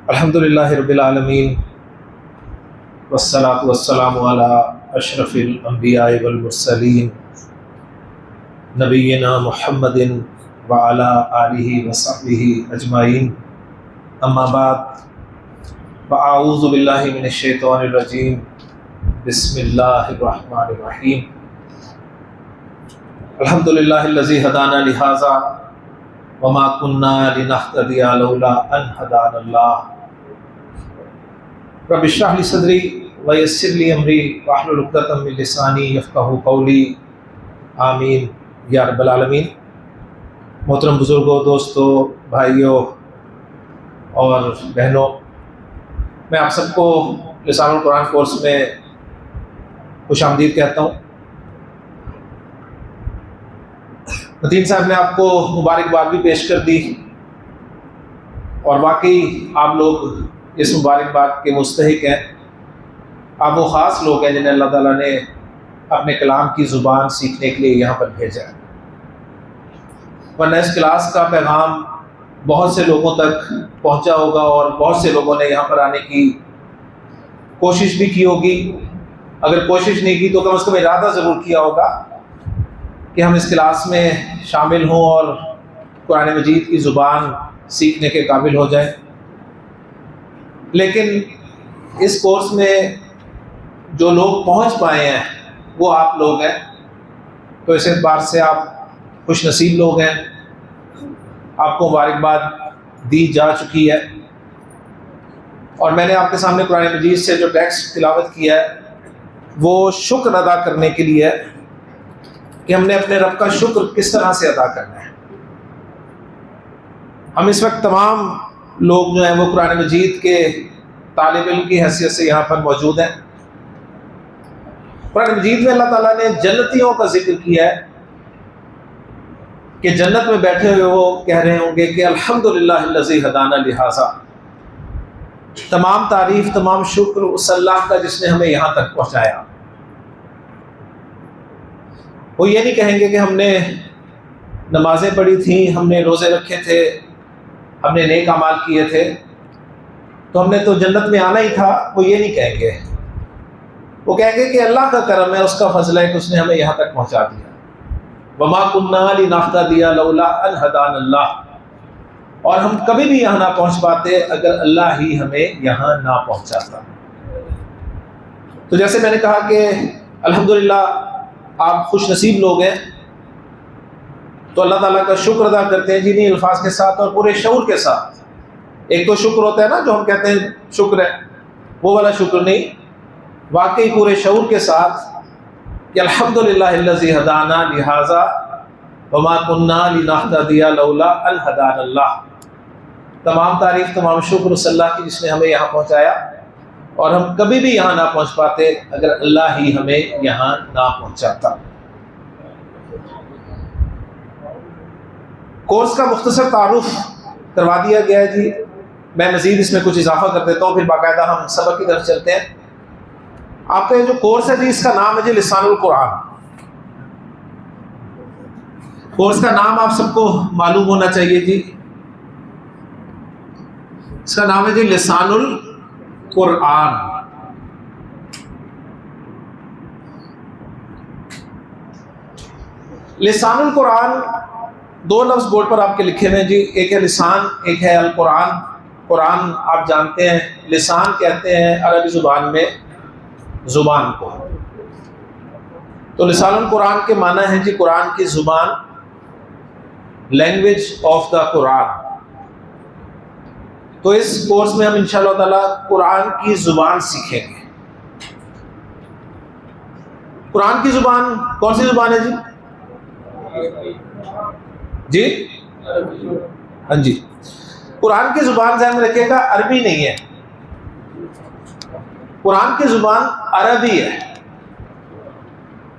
अल्हम्दुलिल्लाहि रब्बिल आलमीन वस्सलातु वस्सलामु अला अशरफिल अंबिया'i वल मुरसलीन नबिय्यिना मुहम्मदिन व अला आलिहि व सहबिहि अजमाइन अम्मा बाद फ़अऊज़ु बिल्लाहि मिनश शैतानिर रजीम बिस्मिल्लाहिर रहमानिर रहीम अल्हम्दुलिल्लाहिल्लज़ी हदाना लिहाज़ा व मा कुन्ना लिनहतदिया लौला अन हदानल्लाह रब्बि इश्रह ली सदरी व यस्सिर ली अमरी वहलुल उक़दतम मिन लिसानी यफ़क़हू क़ौली आमीन या रब्बल आलमीन। मोहतरम बुज़ुर्गों, दोस्तों, भाइयों और बहनों, मैं आप सबको लिसानुल कुरान कोर्स में खुशामदीद कहता हूँ। नदीम साहब ने आपको मुबारकबाद भी पेश कर दी और वाकई आप लोग इस मुबारकबाद के मुस्तहिक हैं। आप वो ख़ास लोग हैं जिन्हें अल्लाह ताला ने अपने कलाम की ज़ुबान सीखने के लिए यहाँ पर भेजा है, वरना इस क्लास का पैगाम बहुत से लोगों तक पहुँचा होगा और बहुत से लोगों ने यहाँ पर आने की कोशिश भी की होगी। अगर कोशिश नहीं की तो कम से कम इरादा ज़रूर किया होगा कि हम इस क्लास में शामिल हों और कुरान मजीद की ज़ुबान सीखने के काबिल हो जाएं। लेकिन इस कोर्स में जो लोग पहुंच पाए हैं वो आप लोग हैं, तो इस एतबार से आप खुश नसीब लोग हैं। आपको मुबारकबाद दी जा चुकी है और मैंने आपके सामने कुरान मजीद से जो टेक्स्ट तिलावत किया है वो शुक्र अदा करने के लिए है कि हमने अपने रब का शुक्र किस तरह से अदा करना है। हम इस वक्त तमाम लोग जो हैं वो कुरान मजीद के तालिब इल्म की हैसियत से यहाँ पर मौजूद हैं। कुरान मजीद में अल्लाह ताला ने जन्नतियों का जिक्र किया है कि जन्नत में बैठे हुए वो कह रहे होंगे कि अल्हम्दुलिल्लाहिल्लज़ी हदाना लिहाज़ा, तमाम तारीफ तमाम शुक्र उस अल्लाह का जिसने हमें यहाँ तक पहुँचाया। वो ये नहीं कहेंगे कि हमने नमाजें पढ़ी थी, हमने रोज़े रखे थे, हमने नेक अमाल किए थे तो हमने तो जन्नत में आना ही था। वो ये नहीं कहेंगे, वो कहेंगे कि अल्लाह का करम है, उसका फजल है कि उसने हमें यहाँ तक पहुँचा दिया। वमा कुन्ना लिनहतदिया लौला अन हदानल्लाह, और हम कभी भी यहाँ ना पहुँच पाते अगर अल्लाह ही हमें यहाँ ना पहुँचाता। तो जैसे मैंने कहा कि अल्हम्दुलिल्लाह आप खुश नसीब लोग हैं, तो अल्लाह ताला का शुक्र अदा करते हैं जिन्हीं अल्फाज के साथ और पूरे शऊर के साथ। एक तो शुक्र होता है ना जो हम कहते हैं शुक्र है, वो वाला शुक्र नहीं, वाकई पूरे शऊर के साथ कि अल्हम्दुलिल्लाहिल्लज़ी हदाना लिहाज़ा व मा कुन्ना लिनहतदिया लौला अन हदानल्लाह। तमाम तारीफ़ तमाम शुक्र उस अल्लाह की जिसने हमें यहाँ पहुँचाया और हम कभी भी यहाँ ना पहुँच पाते अगर अल्लाह ही हमें यहाँ ना पहुँचाता। कोर्स का मुख्तसर तारुफ करवा दिया गया है जी। मैं मज़ीद इसमें कुछ इजाफा कर देता हूँ, फिर बाकायदा हम सबक की तरफ चलते हैं। आपका ये जो कोर्स है जी, इसका नाम है जी लिसानुल कुरान। कोर्स का नाम आप सबको मालूम होना चाहिए जी। इसका नाम है जी लिसानुल कुरान। लिसानुल कुरान दो लफ्ज़ बोर्ड पर आपके लिखे हुए हैं जी। एक है लिसान, एक है अल कुरान। कुरान आप जानते हैं, लिसान कहते हैं अरबी ज़ुबान में ज़ुबान को। तो लिसानुल कुरान के माना है जी कुरान की ज़ुबान, लैंग्वेज ऑफ द कुरान। तो इस कोर्स में हम इंशाअल्लाह ताला कुरान की ज़ुबान सीखेंगे। कुरान की ज़ुबान कौन सी ज़ुबान है जी? जी हाँ जी, कुरान की ज़ुबान ध्यान में रखिएगा, अरबी नहीं है। कुरान की ज़ुबान अरबी है।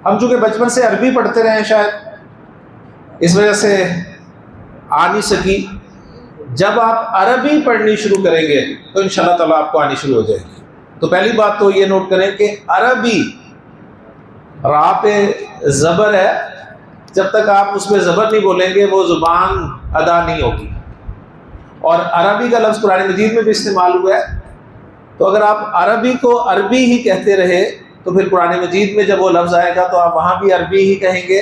हम चूंकि बचपन से अरबी पढ़ते रहे हैं, शायद इस वजह से आ नहीं सकी। जब आप अरबी पढ़नी शुरू करेंगे तो इंशाअल्लाह ताला आपको आनी शुरू हो जाएगी। तो पहली बात तो ये नोट करें कि अरबी रा पे ज़बर है, जब तक आप उसमें ज़बर नहीं बोलेंगे वो ज़ुबान अदा नहीं होगी। और अरबी का लफ्ज़ कुरान मजीद में भी इस्तेमाल हुआ है, तो अगर आप अरबी को अरबी ही कहते रहे तो फिर कुरान मजीद में जब वो लफ्ज़ आएगा तो आप वहाँ भी अरबी ही कहेंगे,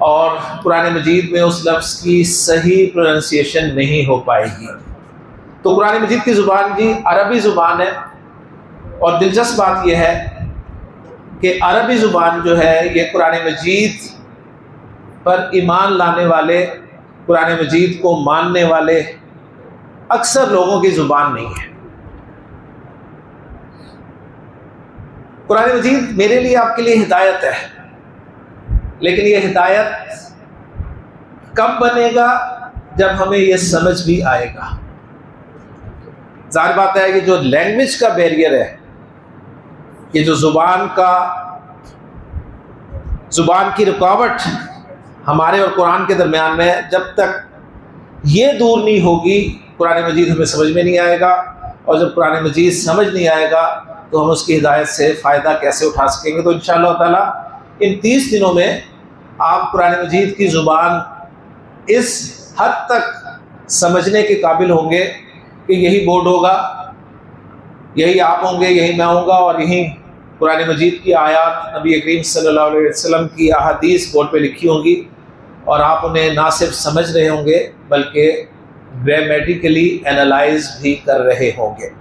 और कुरान मजीद में उस लफ्ज़ की सही प्रोनाउंसिएशन नहीं हो पाएगी। तो कुरान मजीद की ज़ुबान जी अरबी ज़ुबान है, और दिलचस्प बात यह है कि अरबी ज़ुबान जो है ये कुरान मजीद पर ईमान लाने वाले, कुरान मजीद को मानने वाले अक्सर लोगों की ज़ुबान नहीं है। कुरान मजीद मेरे लिए आपके लिए हिदायत है, लेकिन ये हिदायत कब बनेगा? जब हमें ये समझ भी आएगा। ज़ाहिर बात है कि जो लैंग्वेज का बैरियर है, ये जो ज़ुबान की रुकावट हमारे और कुरान के दरमियान में है, जब तक ये दूर नहीं होगी कुरान मजीद हमें समझ में नहीं आएगा, और जब कुरान मजीद समझ नहीं आएगा तो हम उसकी हिदायत से फ़ायदा कैसे उठा सकेंगे। तो इंशाअल्लाह ताला इन 30 दिनों में आप कुरान मजीद की ज़ुबान इस हद तक समझने के काबिल होंगे कि यही बोर्ड होगा, यही आप होंगे, यही मैं होऊंगा, और यही कुरान मजीद की आयत नबी करीम सल्लल्लाहु अलैहि वसल्लम की अहादीस बोर्ड पे लिखी होंगी, और आप उन्हें ना सिर्फ समझ रहे होंगे बल्कि ग्रामेटिकली एनालाइज भी कर रहे होंगे।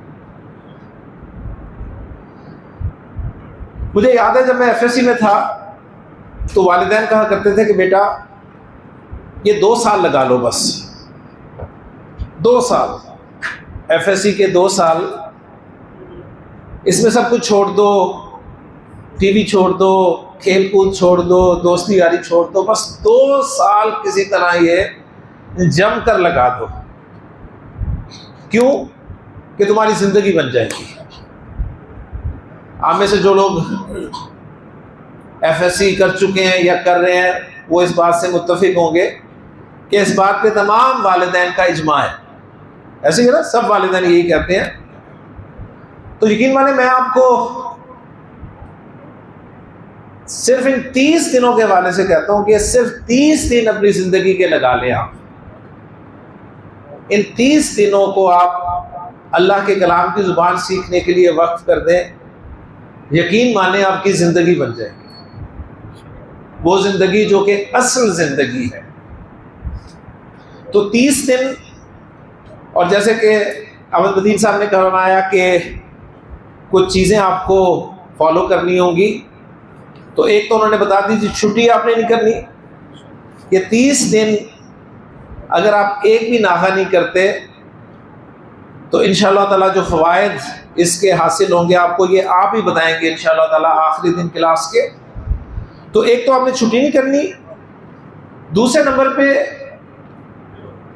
मुझे याद है जब मैं एफएससी में था तो वालिदैन कहा करते थे कि बेटा ये 2 साल लगा लो, बस 2 साल, एफएससी के 2 साल, इसमें सब कुछ छोड़ दो, टीवी छोड़ दो, खेल कूद छोड़ दो, दोस्ती यारी छोड़ दो, बस 2 साल किसी तरह ये जम कर लगा दो। क्यों? कि तुम्हारी जिंदगी बन जाएगी। आप में से जो लोग एफएससी कर चुके हैं या कर रहे हैं वो इस बात से मुत्तफिक होंगे कि इस बात पे तमाम वालिदैन का इजमा है। ऐसे ही ना, सब वालिदैन यही कहते हैं। तो यकीन माने मैं आपको सिर्फ इन 30 दिनों के हवाले से कहता हूं कि सिर्फ 30 दिन अपनी जिंदगी के लगा लें आप। इन 30 दिनों को आप अल्लाह के कलाम की जुबान सीखने के लिए वक्फ कर दें, यकीन माने आपकी जिंदगी बन जाएगी, वो जिंदगी जो कि असल जिंदगी है। तो 30 दिन, और जैसे कि अहमद मदीन साहब ने करवाया कि कुछ चीज़ें आपको फॉलो करनी होंगी, तो एक तो उन्होंने बता दी थी छुट्टी आपने नहीं करनी। ये 30 दिन अगर आप एक भी नागा नहीं करते तो इंशाअल्लाह ताला जो फ़वाइद इसके हासिल होंगे आपको ये आप ही बताएंगे इंशाअल्लाह ताला आखिरी दिन क्लास के। तो एक तो आपने छुट्टी नहीं करनी, दूसरे नंबर पे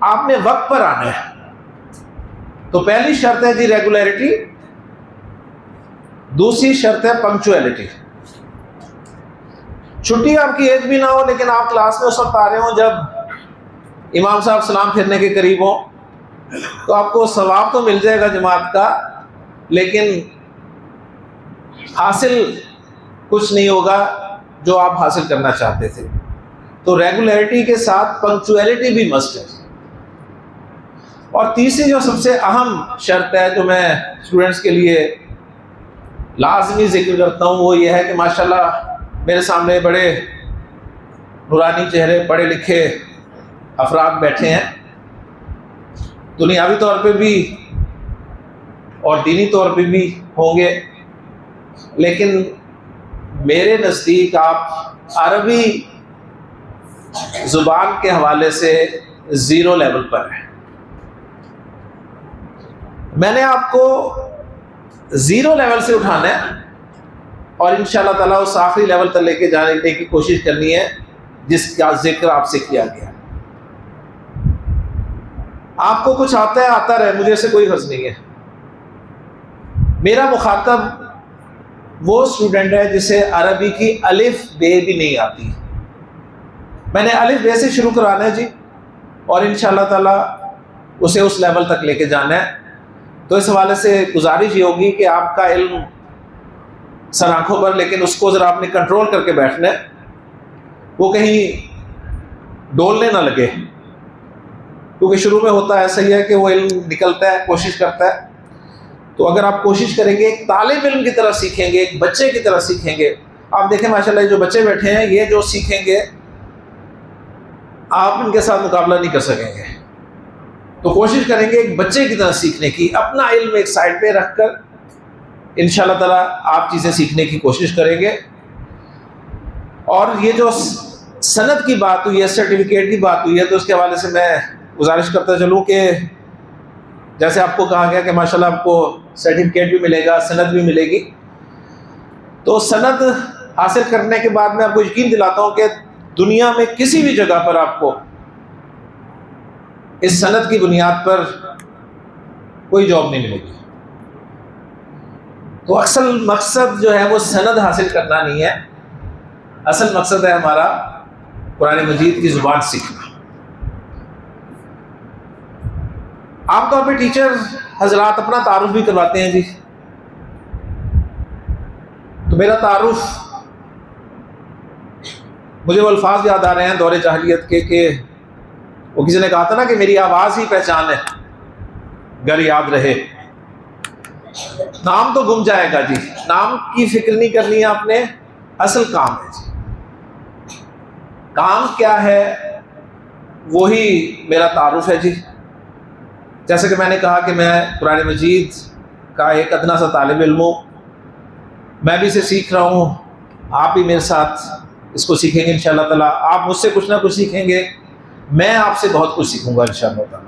आपने वक्त पर आना है। तो पहली शर्त है जी रेगुलरिटी, दूसरी शर्त है पंक्चुअलिटी। छुट्टी आपकी एक भी ना हो लेकिन आप क्लास में उस वक्त आ रहे हो जब इमाम साहब सलाम फिरने के करीब हो, तो आपको सवाब तो मिल जाएगा जमात का, लेकिन हासिल कुछ नहीं होगा जो आप हासिल करना चाहते थे। तो रेगुलरिटी के साथ पंक्चुअलिटी भी मस्ट है। और तीसरी जो सबसे अहम शर्त है जो मैं स्टूडेंट्स के लिए लाजमी जिक्र करता हूँ वो ये है कि माशाल्लाह मेरे सामने बड़े नूरानी चेहरे, पढ़े लिखे अफराद बैठे हैं, दुनियावी तौर पे भी और दीनी तौर पे भी होंगे, लेकिन मेरे नज़दीक आप अरबी ज़ुबान के हवाले से 0 लेवल पर हैं। मैंने आपको 0 लेवल से उठाना है और इंशाअल्लाह ताला उस आखिरी लेवल तक लेके जाने की कोशिश करनी है जिसका जिक्र आपसे किया गया। आपको कुछ आता है, आता रहे, मुझे इससे कोई हर्ज नहीं है। मेरा मुखातब वो स्टूडेंट है जिसे अरबी की अलिफ बे भी नहीं आती। मैंने अलिफ बे से शुरू कराना है जी, और इंशाअल्लाह ताला उसे उस लेवल तक लेके जाना है। तो इस हवाले से गुजारिश ये होगी कि आपका इल्म सर आंखों पर, लेकिन उसको ज़रा आपने कंट्रोल करके बैठना है, वो कहीं डोलने ना लगे, क्योंकि शुरू में होता है ऐसा ही है कि वो इल्म निकलता है, कोशिश करता है। तो अगर आप कोशिश करेंगे, एक तालिब इल्म की तरह सीखेंगे, एक बच्चे की तरह सीखेंगे, आप देखें माशाल्लाह जो बच्चे बैठे हैं ये जो सीखेंगे आप इनके साथ मुकाबला नहीं कर सकेंगे। तो कोशिश करेंगे एक बच्चे की तरह सीखने की, अपना इल्म एक साइड पे रखकर इंशाअल्लाह ताला आप चीज़ें सीखने की कोशिश करेंगे। और ये जो सनद की बात हुई है, सर्टिफिकेट की बात हुई है, तो उसके हवाले से मैं गुजारिश करता चलूँ कि जैसे आपको कहा गया कि माशाल्लाह आपको सर्टिफिकेट भी मिलेगा, सनद भी मिलेगी, तो सनद हासिल करने के बाद मैं आपको यकीन दिलाता हूँ कि दुनिया में किसी भी जगह पर आपको इस सनद की बुनियाद पर कोई जॉब नहीं मिलेगी। तो असल मकसद जो है वो सनद हासिल करना नहीं है, असल मकसद है हमारा कुरान मजीद की ज़ुबान सीखना। आमतौर पे टीचर हजरात अपना तारुफ भी करवाते हैं जी। तो मेरा तारुफ, मुझे वो अल्फाज याद आ रहे हैं दौरे जाहिलियत के वो किसी ने कहा था ना कि मेरी आवाज़ ही पहचान है, घर याद रहे। नाम तो गुम जाएगा जी, नाम की फिक्र नहीं करनी है आपने, असल काम है जी। काम क्या है वही मेरा तारुफ है जी। जैसे कि मैंने कहा कि मैं कुरान मजीद का एक अदना सा तालिब इल्म हूँ, मैं भी इसे सीख रहा हूँ, आप भी मेरे साथ इसको सीखेंगे इंशाअल्लाह ताला। आप मुझसे कुछ ना कुछ सीखेंगे, मैं आपसे बहुत कुछ सीखूंगा इंशाअल्लाह ताला।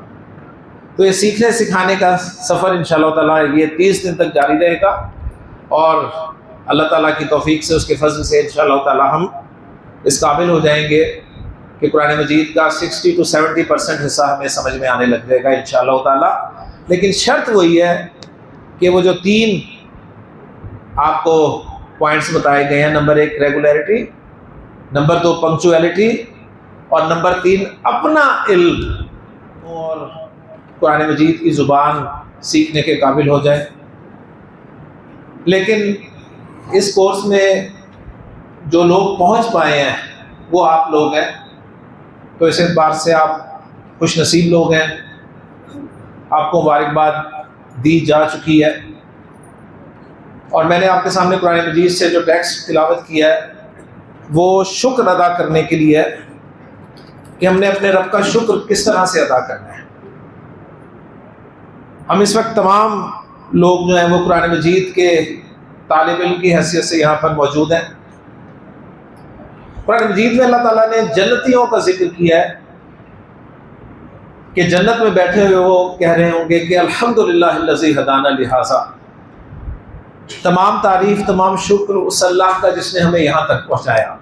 तो ये सीखने सिखाने का सफ़र इंशाअल्लाह ताला ये 30 दिन तक जारी रहेगा, और अल्लाह ताला की तौफीक से, उसके फजल से इंशाअल्लाह ताला हम इस काबिल हो जाएंगे कि कुरान मजीद का 60 to 70% हिस्सा हमें समझ में आने लग जाएगा इंशाअल्लाह ताला। लेकिन शर्त वही है कि वो जो 3 आपको पॉइंट्स बताए गए हैं, नंबर 1 रेगुलरिटी, नंबर 2 पंक्चुअलिटी, और नंबर 3 अपना इल्म और कुरान मजीद की ज़ुबान सीखने के काबिल हो जाए। लेकिन इस कोर्स में जो लोग पहुंच पाए हैं वो आप लोग हैं, तो इस एतबार से आप खुश नसीब लोग हैं, आपको मुबारकबाद दी जा चुकी है। और मैंने आपके सामने कुरान मजीद से जो टेक्स्ट तिलावत किया है वो शुक्र अदा करने के लिए है कि हमने अपने रब का शुक्र किस तरह से अदा करना है। हम इस वक्त तमाम लोग जो हैं वो कुरान मजीद के तालिब इल्म की हैसियत से यहाँ पर मौजूद हैं। कुरान मजीद में अल्लाह ताला ने जन्नतियों का जिक्र किया है कि जन्नत में बैठे हुए वो कह रहे होंगे कि अल्हम्दुलिल्लाहिल्लज़ी हदाना लिहाज़ा, तमाम तारीफ, तमाम शुक्र उस अल्लाह का जिसने हमें यहाँ तक पहुँचाया।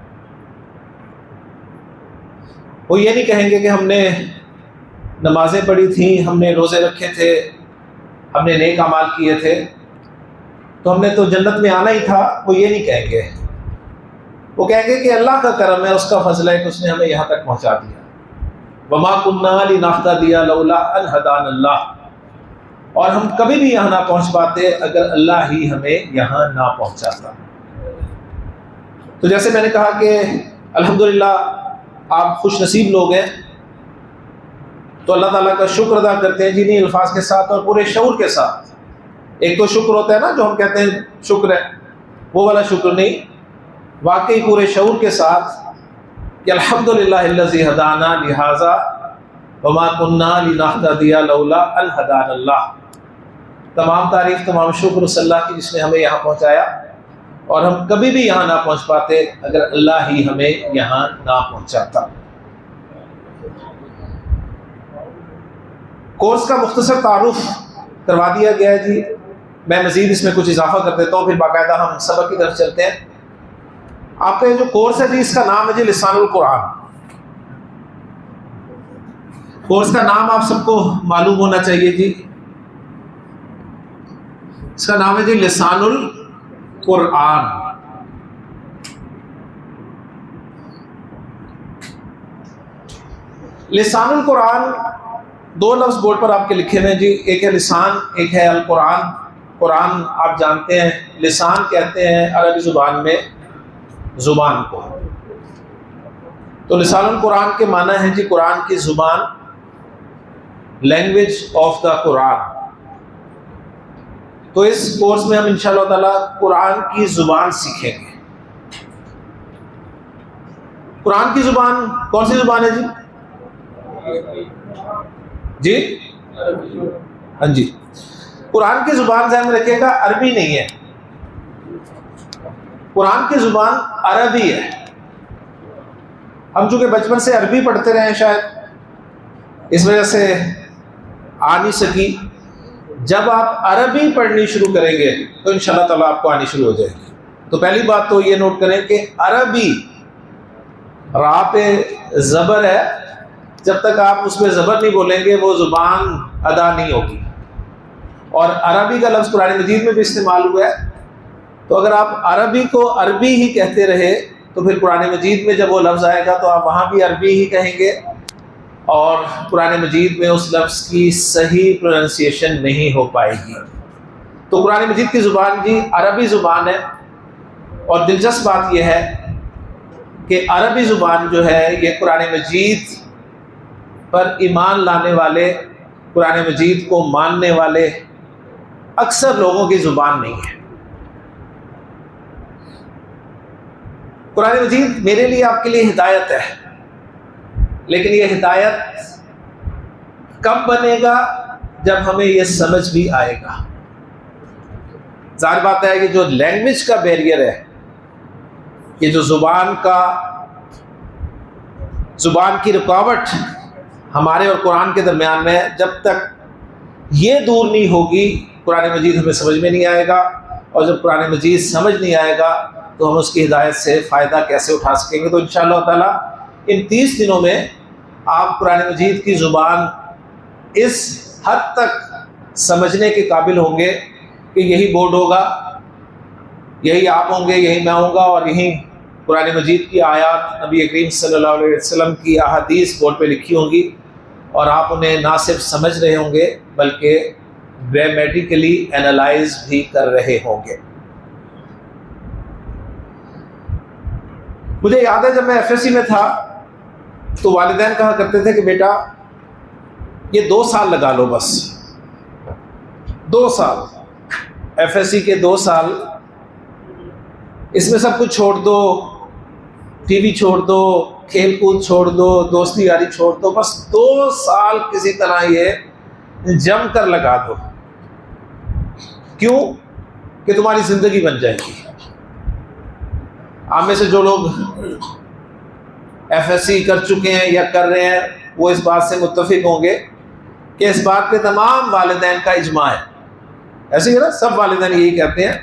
वो ये नहीं कहेंगे कि हमने नमाजें पढ़ी थी, हमने रोज़े रखे थे, हमने नेक अमाल किए थे, तो हमने तो जन्नत में आना ही था। वो ये नहीं कहेंगे, वो कहेंगे कि अल्लाह का करम है, उसका फजल है कि उसने हमें यहाँ तक पहुँचा दिया। वमा कुन्ना लिनहतदिया लौला अन हदानल्लाह, और हम कभी भी यहाँ ना पहुँच पाते अगर अल्लाह ही हमें यहाँ ना पहुँचाता। तो जैसे मैंने कहा कि अल्हम्दुलिल्लाह आप खुश नसीब लोग हैं, तो अल्लाह ताला का शुक्र अदा करते हैं जिन्हीं अल्फाज के साथ और पूरे शऊर के साथ। एक तो शुक्र होता है ना जो हम कहते हैं शुक्र है, वो वाला शुक्र नहीं, वाकई पूरे शऊर के साथ कि अल्हम्दुलिल्लाहिल्लज़ी हदाना लिहाज़ा वमा कुन्ना लिनहतदिया लौला अन हदानल्लाह। तमाम तारीफ, तमाम शुक्र उस अल्लाह की जिसने हमें यहाँ पहुँचाया, और हम कभी भी यहाँ ना पहुँच पाते अगर अल्लाह ही हमें यहाँ ना पहुँचाता। कोर्स का मुख्तसर तारुफ करवा दिया गया है जी। मैं मज़ीद इसमें कुछ इजाफा कर देता हूँ, फिर बाकायदा हम सबक की तरफ चलते हैं। आपका ये जो कोर्स है जी, इसका नाम है जी लिसानुल कुरान। कोर्स का नाम आप सबको मालूम होना चाहिए जी, इसका नाम है जी लिसानुल कुरान। लिसानुल कुरान 2 लफ्ज़ बोर्ड पर आपके लिखे हुए हैं जी, एक है लिसान, एक है अल कुरान। कुरान आप जानते हैं लिसान कहते हैं अरबी ज़ुबान में ज़ुबान को। तो लिसानुल कुरान के माना है जी कुरान की ज़ुबान, लैंग्वेज ऑफ द कुरान। तो इस कोर्स में हम इंशाअल्लाह ताला कुरान की ज़ुबान सीखेंगे। कुरान की ज़ुबान कौन सी ज़ुबान है जी? जी हाँ जी, कुरान की ज़ुबान ध्यान में रखिएगा, अरबी नहीं है। कुरान की ज़ुबान अरबी है। हम चूंकि बचपन से अरबी पढ़ते रहे हैं, शायद इस वजह से आ नहीं सकी। जब आप अरबी पढ़नी शुरू करेंगे तो इंशाअल्लाह ताला आपको आनी शुरू हो जाएगी। तो पहली बात तो ये नोट करें कि अरबी रा पे ज़बर है, जब तक आप उसमें ज़बर नहीं बोलेंगे वो ज़ुबान अदा नहीं होगी। और अरबी का लफ्ज़ कुरान मजीद में भी इस्तेमाल हुआ है। तो अगर आप अरबी को अरबी ही कहते रहे तो फिर कुरान मजीद में जब वो लफ्ज़ आएगा तो आप वहाँ भी अरबी ही कहेंगे, और कुरान मजीद में उस लफ्ज़ की सही प्रोनाउंसिएशन नहीं हो पाएगी। तो कुरान मजीद की ज़ुबान जी अरबी ज़ुबान है। और दिलचस्प बात यह है कि अरबी ज़ुबान जो है ये कुरान मजीद पर ईमान लाने वाले, कुरान मजीद को मानने वाले अक्सर लोगों की ज़ुबान नहीं है। कुरान मजीद मेरे लिए आपके लिए हिदायत है, लेकिन ये हिदायत कब बनेगा? जब हमें ये समझ भी आएगा। ज़ाहिर बात है कि जो लैंग्वेज का बैरियर है, ये जो ज़ुबान की रुकावट हमारे और कुरान के दरमियान में है, जब तक ये दूर नहीं होगी कुरान मजीद हमें समझ में नहीं आएगा। और जब कुरान मजीद समझ नहीं आएगा तो हम उसकी हिदायत से फ़ायदा कैसे उठा सकेंगे। तो इंशाअल्लाह ताला इन 30 दिनों में आप कुरान मजीद की ज़ुबान इस हद तक समझने के काबिल होंगे कि यही बोर्ड होगा, यही आप होंगे, यही मैं होऊंगा, और यही कुरान मजीद की आयत नबी करीम सल्लल्लाहु अलैहि वसल्लम की अहादीस बोर्ड पे लिखी होंगी, और आप उन्हें ना सिर्फ समझ रहे होंगे बल्कि ग्रामेटिकली एनालाइज भी कर रहे होंगे। मुझे याद है जब मैं एफएससी में था तो वालिदैन कहा करते थे कि बेटा ये 2 साल लगा लो, बस 2 साल, एफएससी के 2 साल, इसमें सब कुछ छोड़ दो, टीवी छोड़ दो, खेल कूद छोड़ दो, दोस्ती यारी छोड़ दो, बस 2 साल किसी तरह ये जम कर लगा दो। क्यों? कि तुम्हारी जिंदगी बन जाएगी। आप में से जो लोग एफएससी कर चुके हैं या कर रहे हैं वो इस बात से मुत्तफिक होंगे कि इस बात पे तमाम वालिदैन का इजमा है। ऐसे ही ना, सब वालिदैन यही कहते हैं।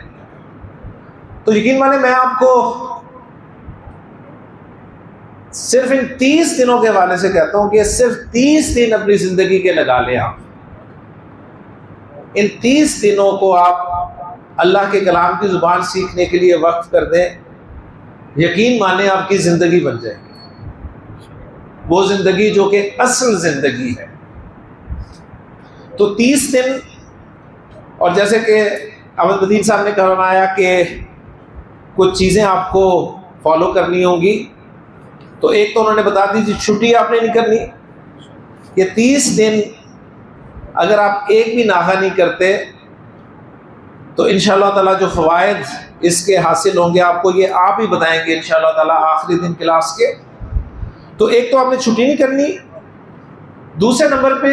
तो यकीन माने मैं आपको सिर्फ इन 30 दिनों के हवाले से कहता हूं कि सिर्फ 30 दिन अपनी जिंदगी के लगा लें आप। इन 30 दिनों को आप अल्लाह के कलाम की ज़ुबान सीखने के लिए वक्फ कर दें, यकीन माने आपकी ज़िंदगी बन जाएगी, वो ज़िंदगी जो कि असल ज़िंदगी है। तो 30 दिन, और जैसे कि अहमदुद्दीन साहब ने करवाया कि कुछ चीज़ें आपको फॉलो करनी होंगी, तो एक तो उन्होंने बता दी थी छुट्टी आपने नहीं करनी। ये 30 दिन अगर आप एक भी नागा नहीं करते तो इंशाअल्लाह ताला जो फ़वाइद इसके हासिल होंगे आपको ये आप ही बताएंगे इंशाअल्लाह ताला आखिरी दिन क्लास के। तो एक तो आपने छुट्टी नहीं करनी, दूसरे नंबर पे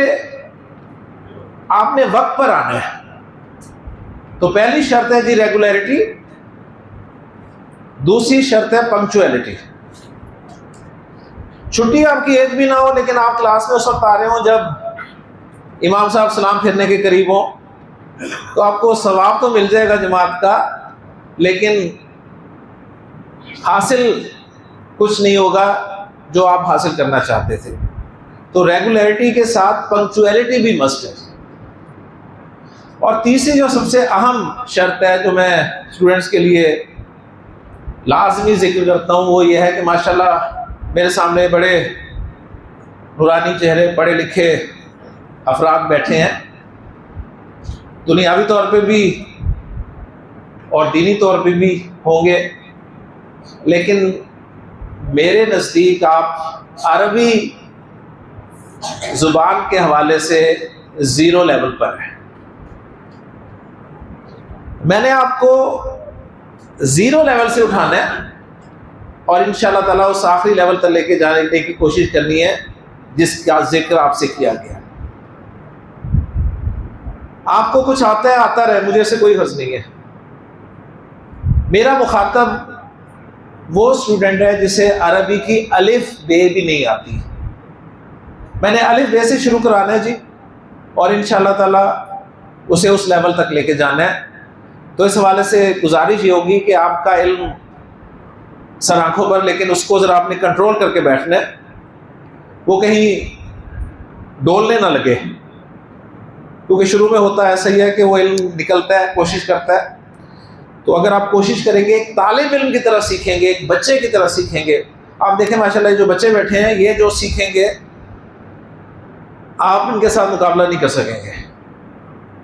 आपने वक्त पर आना है। तो पहली शर्त है जी रेगुलरिटी, दूसरी शर्त है पंक्चुअलिटी। छुट्टी आपकी एक भी ना हो लेकिन आप क्लास में उस वक्त आ रहे हो जब इमाम साहब सलाम फिरने के करीब हो, तो आपको सवाब तो मिल जाएगा जमात का, लेकिन हासिल कुछ नहीं होगा जो आप हासिल करना चाहते थे। तो रेगुलरिटी के साथ पंक्चुअलिटी भी मस्ट है। और तीसरी जो सबसे अहम शर्त है जो मैं स्टूडेंट्स के लिए लाजमी जिक्र करता हूँ वो ये है कि माशाल्लाह मेरे सामने बड़े नूरानी चेहरे, पढ़े लिखे अफराद बैठे हैं, दुनियावी तौर पे भी और दीनी तौर पे भी होंगे, लेकिन मेरे नज़दीक आप अरबी ज़ुबान के हवाले से ज़ीरो लेवल पर हैं। मैंने आपको ज़ीरो लेवल से उठाना है और इंशाअल्लाह ताला उस आखिरी लेवल तक लेके जाने की कोशिश करनी है जिसका जिक्र आपसे किया गया। आपको कुछ आता है, आता रहे, मुझे ऐसे कोई हर्ज नहीं है। मेरा मुखातब वो स्टूडेंट है जिसे अरबी की अलिफ बे भी नहीं आती। मैंने अलिफ बे से शुरू कराना है जी, और इंशाअल्लाह ताला उसे उस लेवल तक लेके जाना है। तो इस हवाले से गुजारिश ये होगी कि आपका इल्म सर आंखों पर, लेकिन उसको ज़रा आपने कंट्रोल करके बैठना है, वो कहीं डोलने ना लगे, क्योंकि शुरू में होता है ऐसा ही है कि वो इल्म निकलता है, कोशिश करता है। तो अगर आप कोशिश करेंगे, एक तालिब इल्म की तरह सीखेंगे, एक बच्चे की तरह सीखेंगे, आप देखें माशाल्लाह जो बच्चे बैठे हैं ये जो सीखेंगे आप इनके साथ मुकाबला नहीं कर सकेंगे।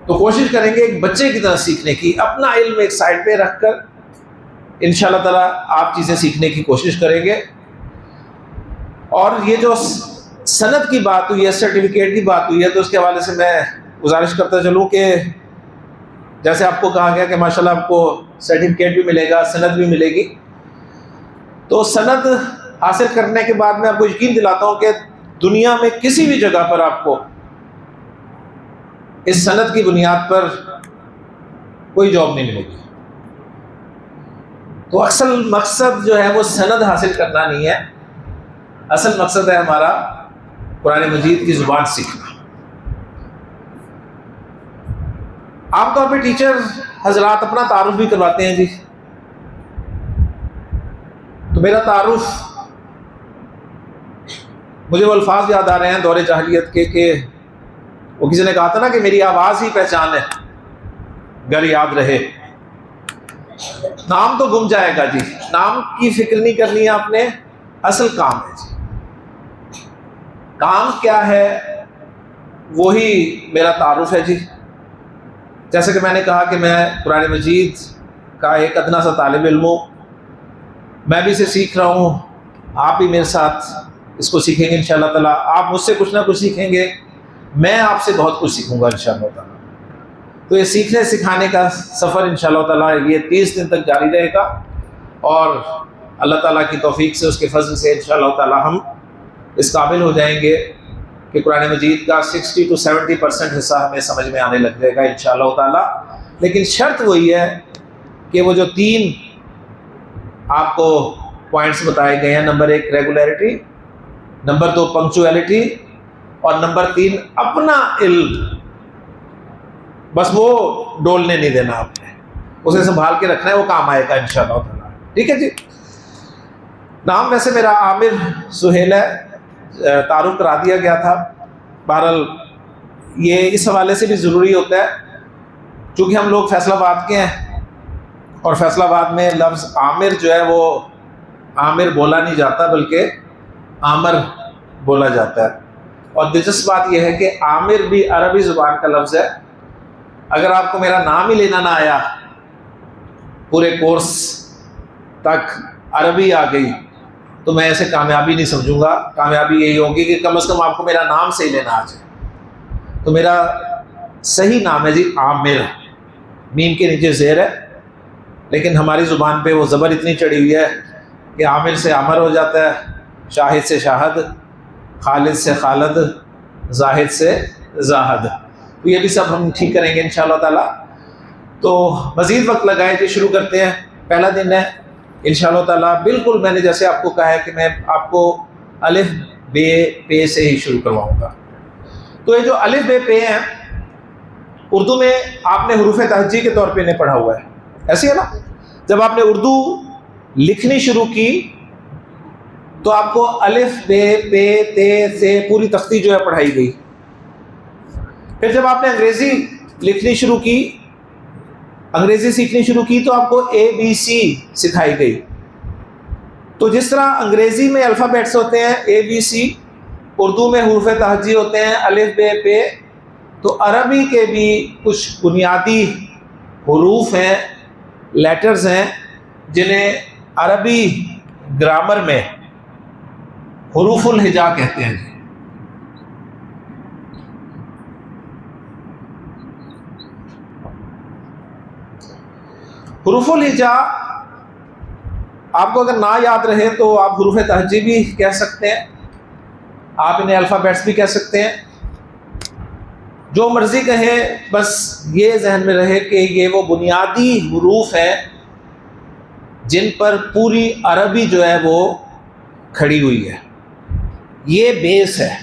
तो कोशिश करेंगे एक बच्चे की तरह सीखने की, अपना इल्म एक साइड पे रखकर इंशाअल्लाह ताला आप चीज़ें सीखने की कोशिश करेंगे। और ये जो सनद की बात हुई है, सर्टिफिकेट की बात हुई है, तो उसके हवाले से मैं गुजारिश करता चलूँ कि जैसे आपको कहा गया कि माशाल्लाह आपको सर्टिफिकेट भी मिलेगा, सनद भी मिलेगी। तो सनद हासिल करने के बाद मैं आपको यकीन दिलाता हूँ कि दुनिया में किसी भी जगह पर आपको इस सनद की बुनियाद पर कोई जॉब नहीं मिलेगी। तो असल मकसद जो है वो सनद हासिल करना नहीं है, असल मकसद है हमारा कुरान मजीद की ज़ुबान सीखना। आमतौर पे टीचर हजरात अपना तारुफ भी करवाते हैं जी। तो मेरा तारुफ, मुझे वो अल्फाज याद आ रहे हैं दौरे जाहिलियत के वो किसी ने कहा था ना कि मेरी आवाज़ ही पहचान है, घर याद रहे। नाम तो गुम जाएगा जी, नाम की फिक्र नहीं करनी है आपने, असल काम है जी। काम क्या है वही मेरा तारुफ है जी। जैसे कि मैंने कहा कि मैं कुरान मजीद का एक अदना सा तालिब इल्म हूँ, मैं भी इसे सीख रहा हूँ, आप भी मेरे साथ इसको सीखेंगे इंशाअल्लाह ताला। आप मुझसे कुछ ना कुछ सीखेंगे, मैं आपसे बहुत कुछ सीखूंगा इंशाअल्लाह ताला। तो ये सीखने सिखाने का सफ़र इंशाअल्लाह ताला ये 30 दिन तक जारी रहेगा, और अल्लाह ताला की तौफीक से, उसके फजल से इंशाअल्लाह ताला हम इस काबिल हो जाएंगे कि कुरान मजीद का 60 to 70% हिस्सा हमें समझ में आने लग जाएगा इंशाअल्लाह ताला। लेकिन शर्त वही है कि वो जो 3 आपको पॉइंट्स बताए गए हैं, नंबर 1 रेगुलरिटी, नंबर 2 पंक्चुअलिटी, और नंबर 3 अपना इल्म, बस वो डोलने नहीं देना आपने, उसे संभाल के रखना है, वो काम आएगा इंशाअल्लाह ताला। ठीक है जी। नाम वैसे मेरा आमिर सुहेल है, तारुफ करा दिया गया था। बहरहाल ये इस हवाले से भी ज़रूरी होता है क्योंकि हम लोग फैसलाबाद के हैं, और फैसलाबाद में लफ्ज़ आमिर जो है वो आमिर बोला नहीं जाता बल्कि आमर बोला जाता है। और दिलचस्प बात यह है कि आमिर भी अरबी ज़ुबान का लफ्ज़ है। अगर आपको मेरा नाम ही लेना ना आया, पूरे कोर्स तक अरबी आ गई, तो मैं ऐसे कामयाबी नहीं समझूंगा। कामयाबी यही होगी कि कम से कम आपको मेरा नाम से ही लेना आ जाए। तो मेरा सही नाम है जी आमिर, मीम के नीचे ज़ेर है, लेकिन हमारी ज़ुबान पे वो ज़बर इतनी चढ़ी हुई है कि आमिर से आमर हो जाता है, शाहिद से शाहद, खालिद से खालद, जाहिद से जाहद। तो ये भी सब हम ठीक करेंगे इंशाअल्लाह ताला। तो मज़ीद वक्त लगाए जी, शुरू करते हैं। पहला दिन है इंशाअल्लाह ताला, बिल्कुल मैंने जैसे आपको कहा है कि मैं आपको अलिफ बे पे से ही शुरू करवाऊँगा। तो ये जो अलिफ बे पे हैं, उर्दू में आपने हुरूफ तहज्जी के तौर पे इन्हें पढ़ा हुआ है, ऐसे है ना। जब आपने उर्दू लिखनी शुरू की तो आपको अलिफ बे पे ते से पूरी तख्ती जो है पढ़ाई गई। फिर जब आपने अंग्रेज़ी लिखनी शुरू की, अंग्रेज़ी सीखनी शुरू की, तो आपको ABC सिखाई गई। तो जिस तरह अंग्रेज़ी में अल्फ़ाबेट्स होते हैं ABC, उर्दू में हुरूफ तहज्जी होते हैं अलिफ बे पे, तो अरबी के भी कुछ बुनियादी हुरूफ हैं लेटर्स हैं जिन्हें अरबी ग्रामर में हुरूफुल हिजा कहते हैं। हुरूफुल हिजा आपको अगर ना याद रहे तो आप हुरूफ तहजी भी कह सकते हैं, आप इन्हें अल्फ़ाबेट्स भी कह सकते हैं, जो मर्ज़ी कहें, बस ये जहन में रहे कि ये वो बुनियादी हुरूफ हैं जिन पर पूरी अरबी जो है वो खड़ी हुई है। ये बेस है।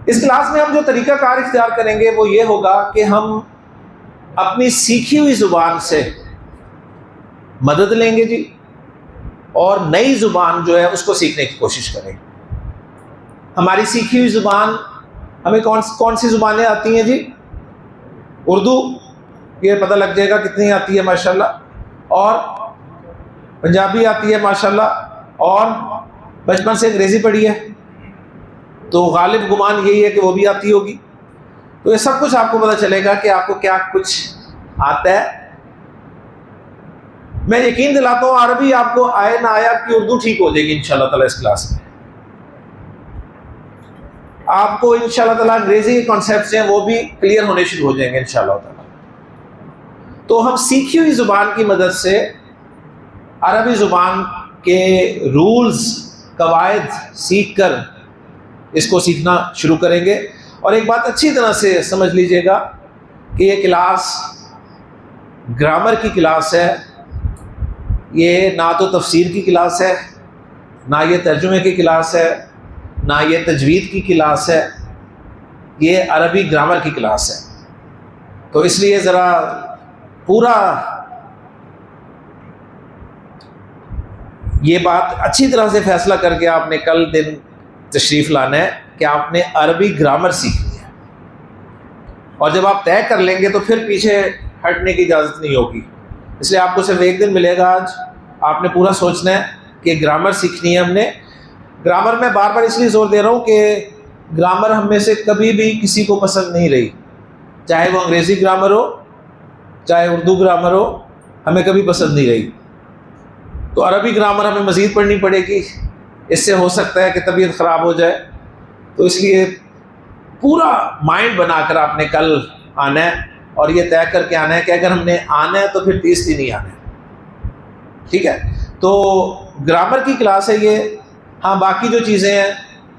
इस क्लास में हम जो तरीक़ाकार इख्तियार करेंगे वो ये होगा कि हम अपनी सीखी हुई ज़ुबान से मदद लेंगे जी, और नई ज़ुबान जो है उसको सीखने की कोशिश करें। हमारी सीखी हुई ज़ुबान, हमें कौन सी ज़ुबानें आती हैं जी? उर्दू, ये पता लग जाएगा कितनी आती है माशाल्लाह, और पंजाबी आती है माशाल्लाह, और बचपन से अंग्रेज़ी पढ़ी है तो गालिब गुमान यही है कि वो भी आती होगी। तो ये सब कुछ आपको पता चलेगा कि आपको क्या कुछ आता है। मैं यकीन दिलाता हूँ अरबी आपको आए ना आए, आपकी उर्दू ठीक हो जाएगी इंशाल्लाह ताला। इस क्लास में आपको इंशाल्लाह ताला अंग्रेजी के कॉन्सेप्ट्स हैं वो भी क्लियर होने शुरू हो जाएंगे इंशाल्लाह ताला। तो हम सीखी हुई ज़ुबान की मदद से अरबी ज़ुबान के रूल्स कवायद सीख कर इसको सीखना शुरू करेंगे। और एक बात अच्छी तरह से समझ लीजिएगा कि ये क्लास ग्रामर की क्लास है, ये ना तो तफसीर की क्लास है, ना ये तर्जुमे की क्लास है, ना ये तजवीद की क्लास है, ये अरबी ग्रामर की क्लास है। तो इसलिए ज़रा पूरा ये बात अच्छी तरह से फ़ैसला करके आपने कल दिन तशरीफ़ लाना है कि आपने अरबी ग्रामर सीखनी है। और जब आप तय कर लेंगे तो फिर पीछे हटने की इजाज़त नहीं होगी। इसलिए आपको सिर्फ एक दिन मिलेगा आज, आपने पूरा सोचना है कि ग्रामर सीखनी है हमने। ग्रामर में बार बार इसलिए ज़ोर दे रहा हूँ कि ग्रामर हम में से कभी भी किसी को पसंद नहीं रही, चाहे वो अंग्रेज़ी ग्रामर हो चाहे उर्दू ग्रामर हो, हमें कभी पसंद नहीं रही। तो अरबी ग्रामर हमें मज़ीद पढ़नी पड़ेगी, इससे हो सकता है कि तबीयत ख़राब हो जाए। तो इसलिए पूरा माइंड बनाकर आपने कल आना है और ये तय करके आना है कि अगर हमने आना है तो फिर 30 दिन ही आना है, ठीक है? तो ग्रामर की क्लास है ये। हाँ, बाकी जो चीज़ें हैं,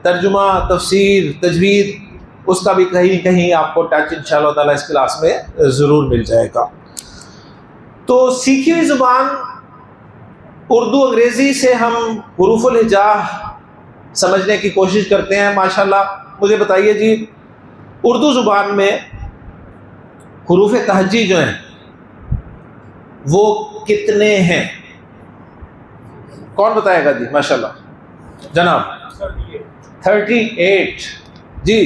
तर्जुमा, तफसीर, तजवीद, उसका भी कहीं कहीं आपको टच इंशाअल्लाह ताला इस क्लास में ज़रूर मिल जाएगा। तो सीखी हुई ज़ुबान उर्दू अंग्रेज़ी से हम हुरूफुल हिजा समझने की कोशिश करते हैं माशाल्लाह। मुझे बताइए जी, उर्दू ज़ुबान में हुरूफ तहज्जी जो हैं वो कितने हैं? कौन बताएगा जी? माशाल्लाह जनाब 38 जी,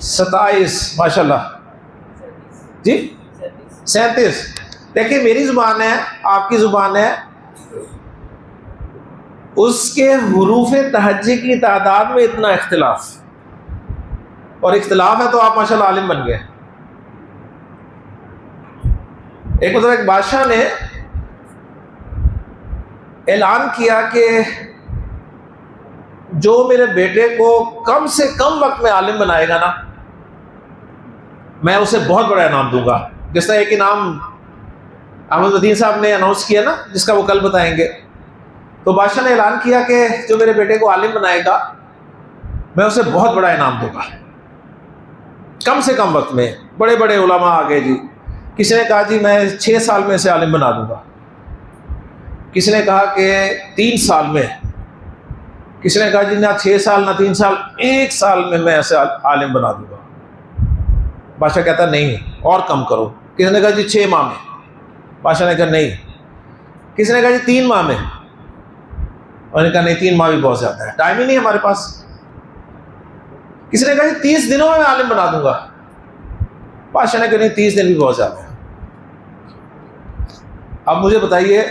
27 माशाल्लाह जी, 37। देखिए मेरी ज़ुबान है, आपकी ज़ुबान है, उसके हुरूफ तहज्जी की तादाद में इतना इख्तिलाफ, और इख्तिलाफ है तो आप माशाल्लाह आलिम बन गए। एक बादशाह ने ऐलान किया कि जो मेरे बेटे को कम से कम वक्त में आलिम बनाएगा ना, मैं उसे बहुत बड़ा इनाम दूंगा। जिस तरह एक इनाम अहमद मदीन साहब ने अनाउंस किया ना, जिसका वो कल बताएंगे। तो बादशाह ने ऐलान किया कि जो मेरे बेटे को आलिम बनाएगा मैं उसे बहुत बड़ा इनाम दूंगा, कम से कम वक्त में। बड़े बड़े उलमा आ गए जी। किसी ने कहा जी मैं 6 साल में से आलिम बना दूंगा, किसी ने कहा कि 3 साल में, किसी ने कहा जी ना 6 साल ना 3 साल, 1 साल में मैं ऐसे आलिम बना दूंगा। बादशाह कहता नहीं और कम करो। किसी ने कहा जी 6 माह में, बादशाह ने कहा नहीं। किसी ने कहा जी 3 माह में, उन्होंने कहा नहीं 3 माह भी बहुत ज़्यादा है, टाइम ही नहीं हमारे पास। किसी ने कहा जी 30 दिनों में आलिम बना दूंगा, बादशाह ने कहा नहीं 30 दिन भी बहुत ज़्यादा है। अब मुझे बताइए,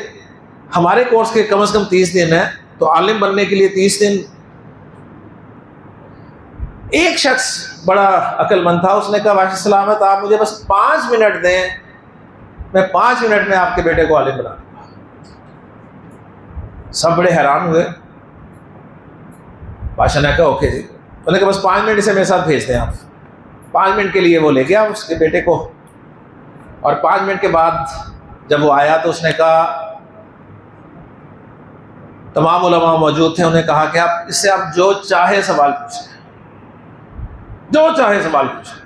हमारे कोर्स के कम से कम 30 दिन है, तो आलिम बनने के लिए 30 दिन एक शख्स बड़ा अक्लमंद था, उसने कहा वाशिद सलामत आप मुझे बस 5 मिनट दें, मैं 5 मिनट में आपके बेटे को आलिम बना दूंगा। सब बड़े हैरान हुए। बादशाह ने कहा ओके जी। उन्होंने कहा बस 5 मिनट इसे मेरे साथ भेज दें आप। 5 मिनट के लिए वो ले गया उसके बेटे को, और 5 मिनट के बाद जब वो आया तो उसने कहा, तमाम उलमा मौजूद थे, उन्हें कहा कि आप इससे आप जो चाहे सवाल पूछें, जो चाहे सवाल पूछें।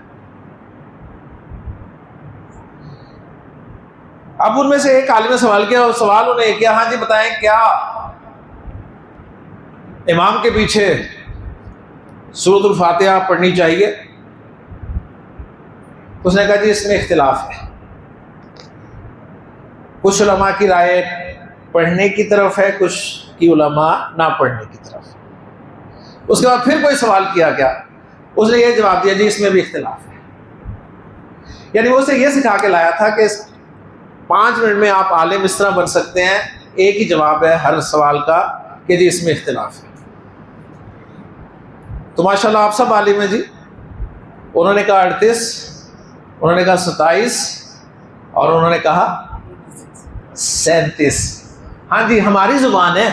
अब उनमें से एक आलिम ने सवाल किया, और सवाल उन्हें किया, हाँ जी बताएं क्या इमाम के पीछे सूरतुल फातिहा पढ़नी चाहिए? तो उसने कहा जी इसमें इख्तिलाफ है, कुछ उलमा की राय पढ़ने की तरफ है, कुछ की उलमा ना पढ़ने की तरफ। उसके बाद फिर कोई सवाल किया गया, उसने ये जवाब दिया जी इसमें भी इख्तिलाफ है। यानी वो उसे ये सिखा के लाया था कि 5 मिनट में आप आलिम इस तरह बन सकते हैं, एक ही जवाब है हर सवाल का कि जी इसमें इख्तिलाफ है। तो माशाल्लाह आप सब आलिम हैं जी। उन्होंने कहा 38, उन्होंने कहा 27, और उन्होंने कहा 37। हाँ जी, हमारी ज़ुबान है,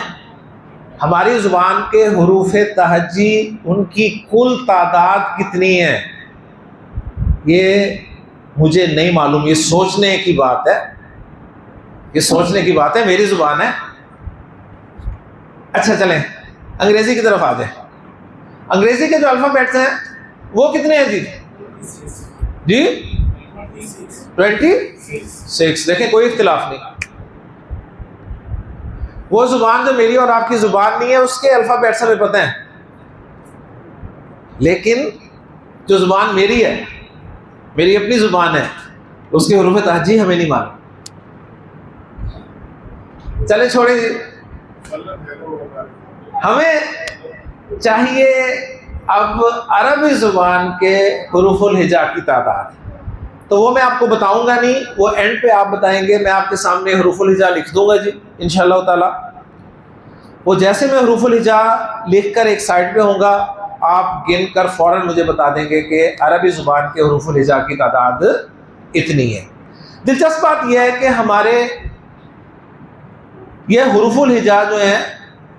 हमारी ज़ुबान के हुरूफ तहज्जी उनकी कुल तादाद कितनी है ये मुझे नहीं मालूम। ये सोचने की बात है, ये सोचने की बात है। मेरी ज़ुबान है। अच्छा चलें अंग्रेज़ी की तरफ आ जाए। अंग्रेज़ी के जो अल्फ़ाबेट्स हैं वो कितने हैं जी? जी 26। देखें कोई इख्तिलाफ नहीं। वो जुबान जो मेरी और आपकी जुबान नहीं है उसके अल्फ़ाबेट्स हमें पता है, लेकिन जो जुबान मेरी है, मेरी अपनी जुबान है, उसके हुरूफ तहज्जी हमें नहीं मालूम। चले छोड़े जी। हमें चाहिए अब अरबी जुबान के हुरूफुल हिजा की तादाद, तो वो मैं आपको बताऊंगा नहीं, वो एंड पे आप बताएंगे। मैं आपके सामने हुरूफुल हिजा लिख दूंगा जी इंशाअल्लाह ताला। वो जैसे मैं हुरूफुल हिजा लिख कर एक साइड पे होऊंगा, आप गिन कर फौरन मुझे बता देंगे कि अरबी ज़ुबान के हुरूफुल हिजा की तादाद इतनी है। दिलचस्प बात यह है कि हमारे ये हुरूफुल हिजा जो हैं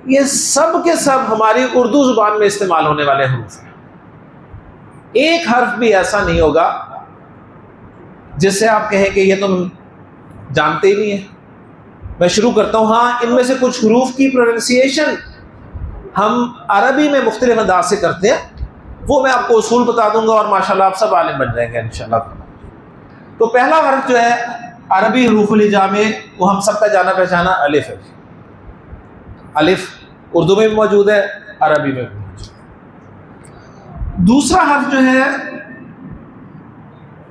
ये सब के सब हमारी उर्दू ज़ुबान में इस्तेमाल होने वाले हरूफ हैं। एक हर्फ भी ऐसा नहीं होगा जिससे आप कहें कि ये तो जानते ही नहीं है। मैं शुरू करता हूँ। हाँ, इनमें से कुछ हरूफ की प्रोनाउंसिएशन हम अरबी में मुख्तलिफ अंदाज से करते हैं, वो मैं आपको उसूल बता दूंगा और माशाल्लाह आप सब आलिम बन जाएंगे इंशाल्लाह। तो पहला हर्फ जो है अरबी हुरूफुल हिजा में, वो हम सबका जाना पहचाना अलिफ है। अलिफ उर्दू में भी मौजूद है, अरबी में भी मौजूद है। दूसरा हर्फ जो है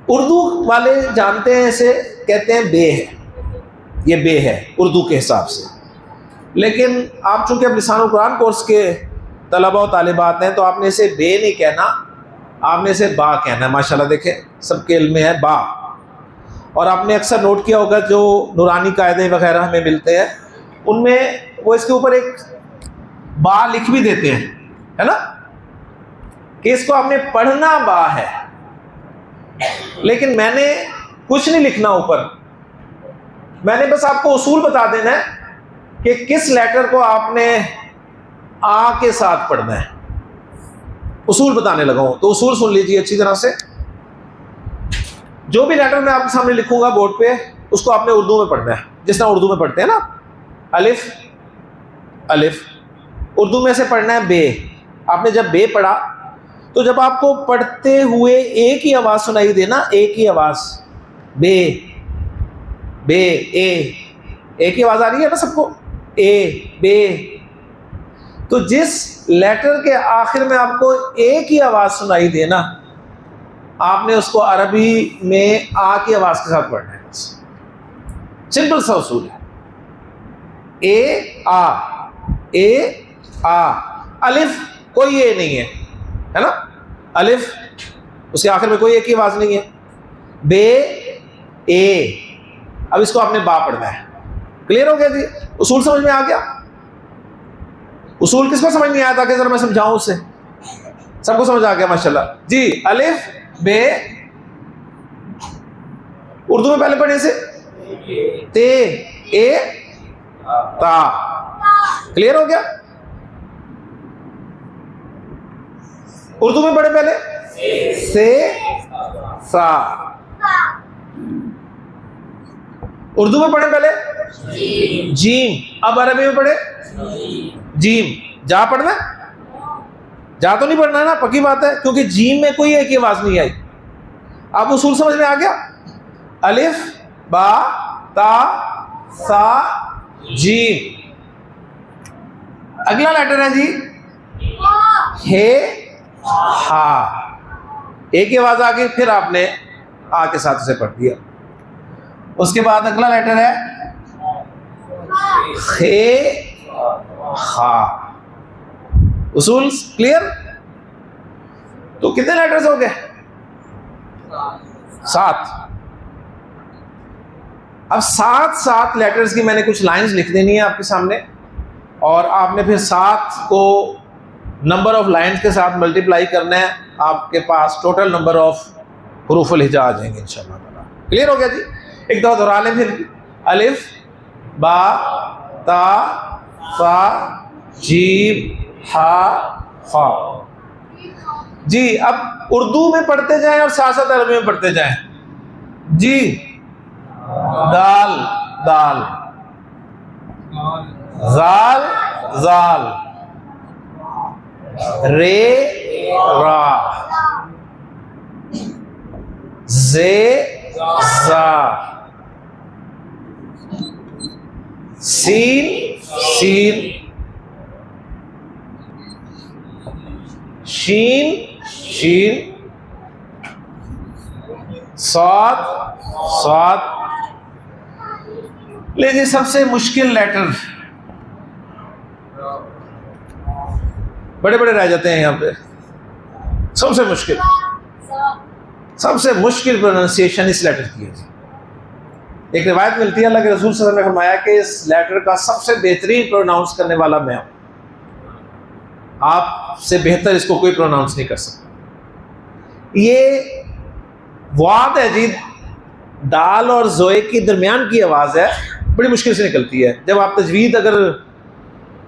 उर्दू वाले जानते हैं, इसे कहते हैं बे है। ये बे है उर्दू के हिसाब से, लेकिन आप चूंकि अब लिसानुल कुरान कोर्स के तलबा और तालिबात हैं तो आपने इसे बे नहीं कहना, आपने इसे बा कहना है। माशाल्लाह देखें सबके इल्म में है बा। और आपने अक्सर नोट किया होगा जो नूरानी कायदे वगैरह हमें मिलते हैं उनमें वो इसके ऊपर एक बा लिख भी देते हैं, है ना, कि इसको आपने पढ़ना बा है। लेकिन मैंने कुछ नहीं लिखना ऊपर, मैंने बस आपको उसूल बता देना है कि किस लेटर को आपने आ के साथ पढ़ना है। उसूल बताने लगा हूं, तो उसूल सुन लीजिए अच्छी तरह से। जो भी लेटर मैं आपके सामने लिखूंगा बोर्ड पे, उसको आपने उर्दू में पढ़ना है, जिस तरह उर्दू में पढ़ते हैं ना, अलिफ अलिफ। उर्दू में से पढ़ना है बे। आपने जब बे पढ़ा तो जब आपको पढ़ते हुए एक ही आवाज सुनाई दे ना, एक ही आवाज, बे बे ए, एक ही आवाज आ रही है ना सबको, ए बे। तो जिस लेटर के आखिर में आपको एक ही आवाज सुनाई दे ना, आपने उसको अरबी में आ की आवाज के साथ पढ़ना है। सिंपल सा उसूल है, ए आ। अलिफ कोई ए नहीं है ना, अलिफ उसके आखिर में कोई एक ही आवाज नहीं है। बे ए, अब इसको आपने बा पढ़ना है। क्लियर हो गया जी? उसूल समझ में आ गया? उसूल किसको समझ नहीं आया था कि जरा मैं समझाऊं उसे? सबको समझ आ गया माशाल्लाह जी। अलिफ बे, उर्दू में पहले पढ़े से ते, ए, ता। क्लियर हो गया? उर्दू में पढ़े पहले से, सा। उर्दू में पढ़े पहले जीम। अब अरबी में पढ़े जीम। जा पढ़ना, जा तो नहीं पढ़ना है ना, पक्की बात है, क्योंकि जीम में कोई एक ही आवाज नहीं आई। अब उसूल समझ में आ गया? अलिफ बा ता सा जीम। अगला लेटर है जी हे हा। एक ही आवाज आ गई, फिर आपने आ के साथ उसे पढ़ दिया। उसके बाद अगला लेटर है हे हा। उसूल क्लियर? तो कितने लेटर्स हो गए? 7। अब 7 लेटर्स की मैंने कुछ लाइंस लिख देनी है आपके सामने, और आपने फिर 7 को नंबर ऑफ लाइंस के साथ मल्टीप्लाई करना है। आपके पास टोटल नंबर ऑफ हुरूफुल हिजा आ जाएंगे इंशाअल्लाह ताला। क्लियर हो गया जी? एक दफा दोहरा लें फिर। अलिफ बा ता सा जीम हा फा। जी अब उर्दू में पढ़ते जाएं और साथ साथ अरबी में पढ़ते जाएं जी। दाल दाल, जाल जाल, रे रा, जे जा, सीन सीन, शीन शीन, साद साद। लीजिए सबसे मुश्किल लेटर, बड़े बड़े रह जाते हैं यहाँ पे। सबसे मुश्किल प्रोनाउंसिएशन इस लेटर की है जी। एक रिवायत मिलती है, अल्लाह के रसूल सल्लल्लाहु अलैहि वसल्लम ने फरमाया कि इस लेटर का सबसे बेहतरीन प्रोनाउंस करने वाला मैं हूं, आपसे बेहतर इसको कोई प्रोनाउंस नहीं कर सकता। ये वाद है जी, दाल और जोए की दरमियान की आवाज़ है, बड़ी मुश्किल से निकलती है। जब आप तजवीद अगर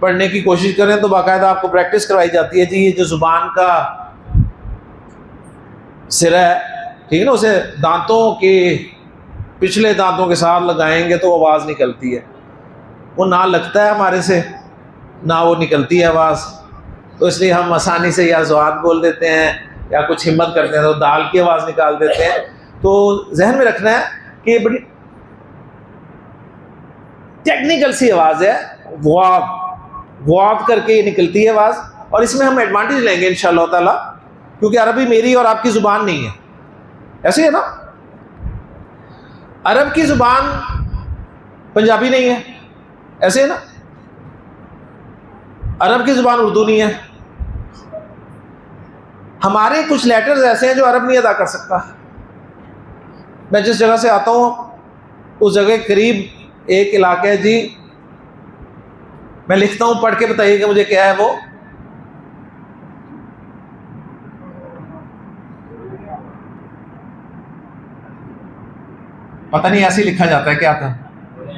पढ़ने की कोशिश करें तो बाकायदा आपको प्रैक्टिस करवाई जाती है जी। ये जो ज़ुबान का सिरा है, ठीक है ना, उसे दांतों के पिछले दांतों के साथ लगाएंगे तो आवाज़ निकलती है। वो ना लगता है हमारे से, ना वो निकलती है आवाज़, तो इसलिए हम आसानी से या ज़ुआद बोल देते हैं या कुछ हिम्मत करते हैं तो दाल की आवाज़ निकाल देते हैं। तो जहन में रखना है कि ये बड़ी टेक्निकल सी आवाज़ है, वाद करके निकलती है आवाज़। और इसमें हम एडवांटेज लेंगे इंशाअल्लाह ताला, क्योंकि अरबी मेरी और आपकी ज़ुबान नहीं है, ऐसे है ना। अरब की ज़ुबान पंजाबी नहीं है, ऐसे है ना। अरब की ज़ुबान उर्दू नहीं है। हमारे कुछ लेटर्स ऐसे हैं जो अरब नहीं अदा कर सकता। मैं जिस जगह से आता हूँ उस जगह के करीब एक इलाका है जी, मैं लिखता हूँ, पढ़ के बताइएगा मुझे क्या है वो। पता नहीं ऐसे ही लिखा जाता है, क्या था,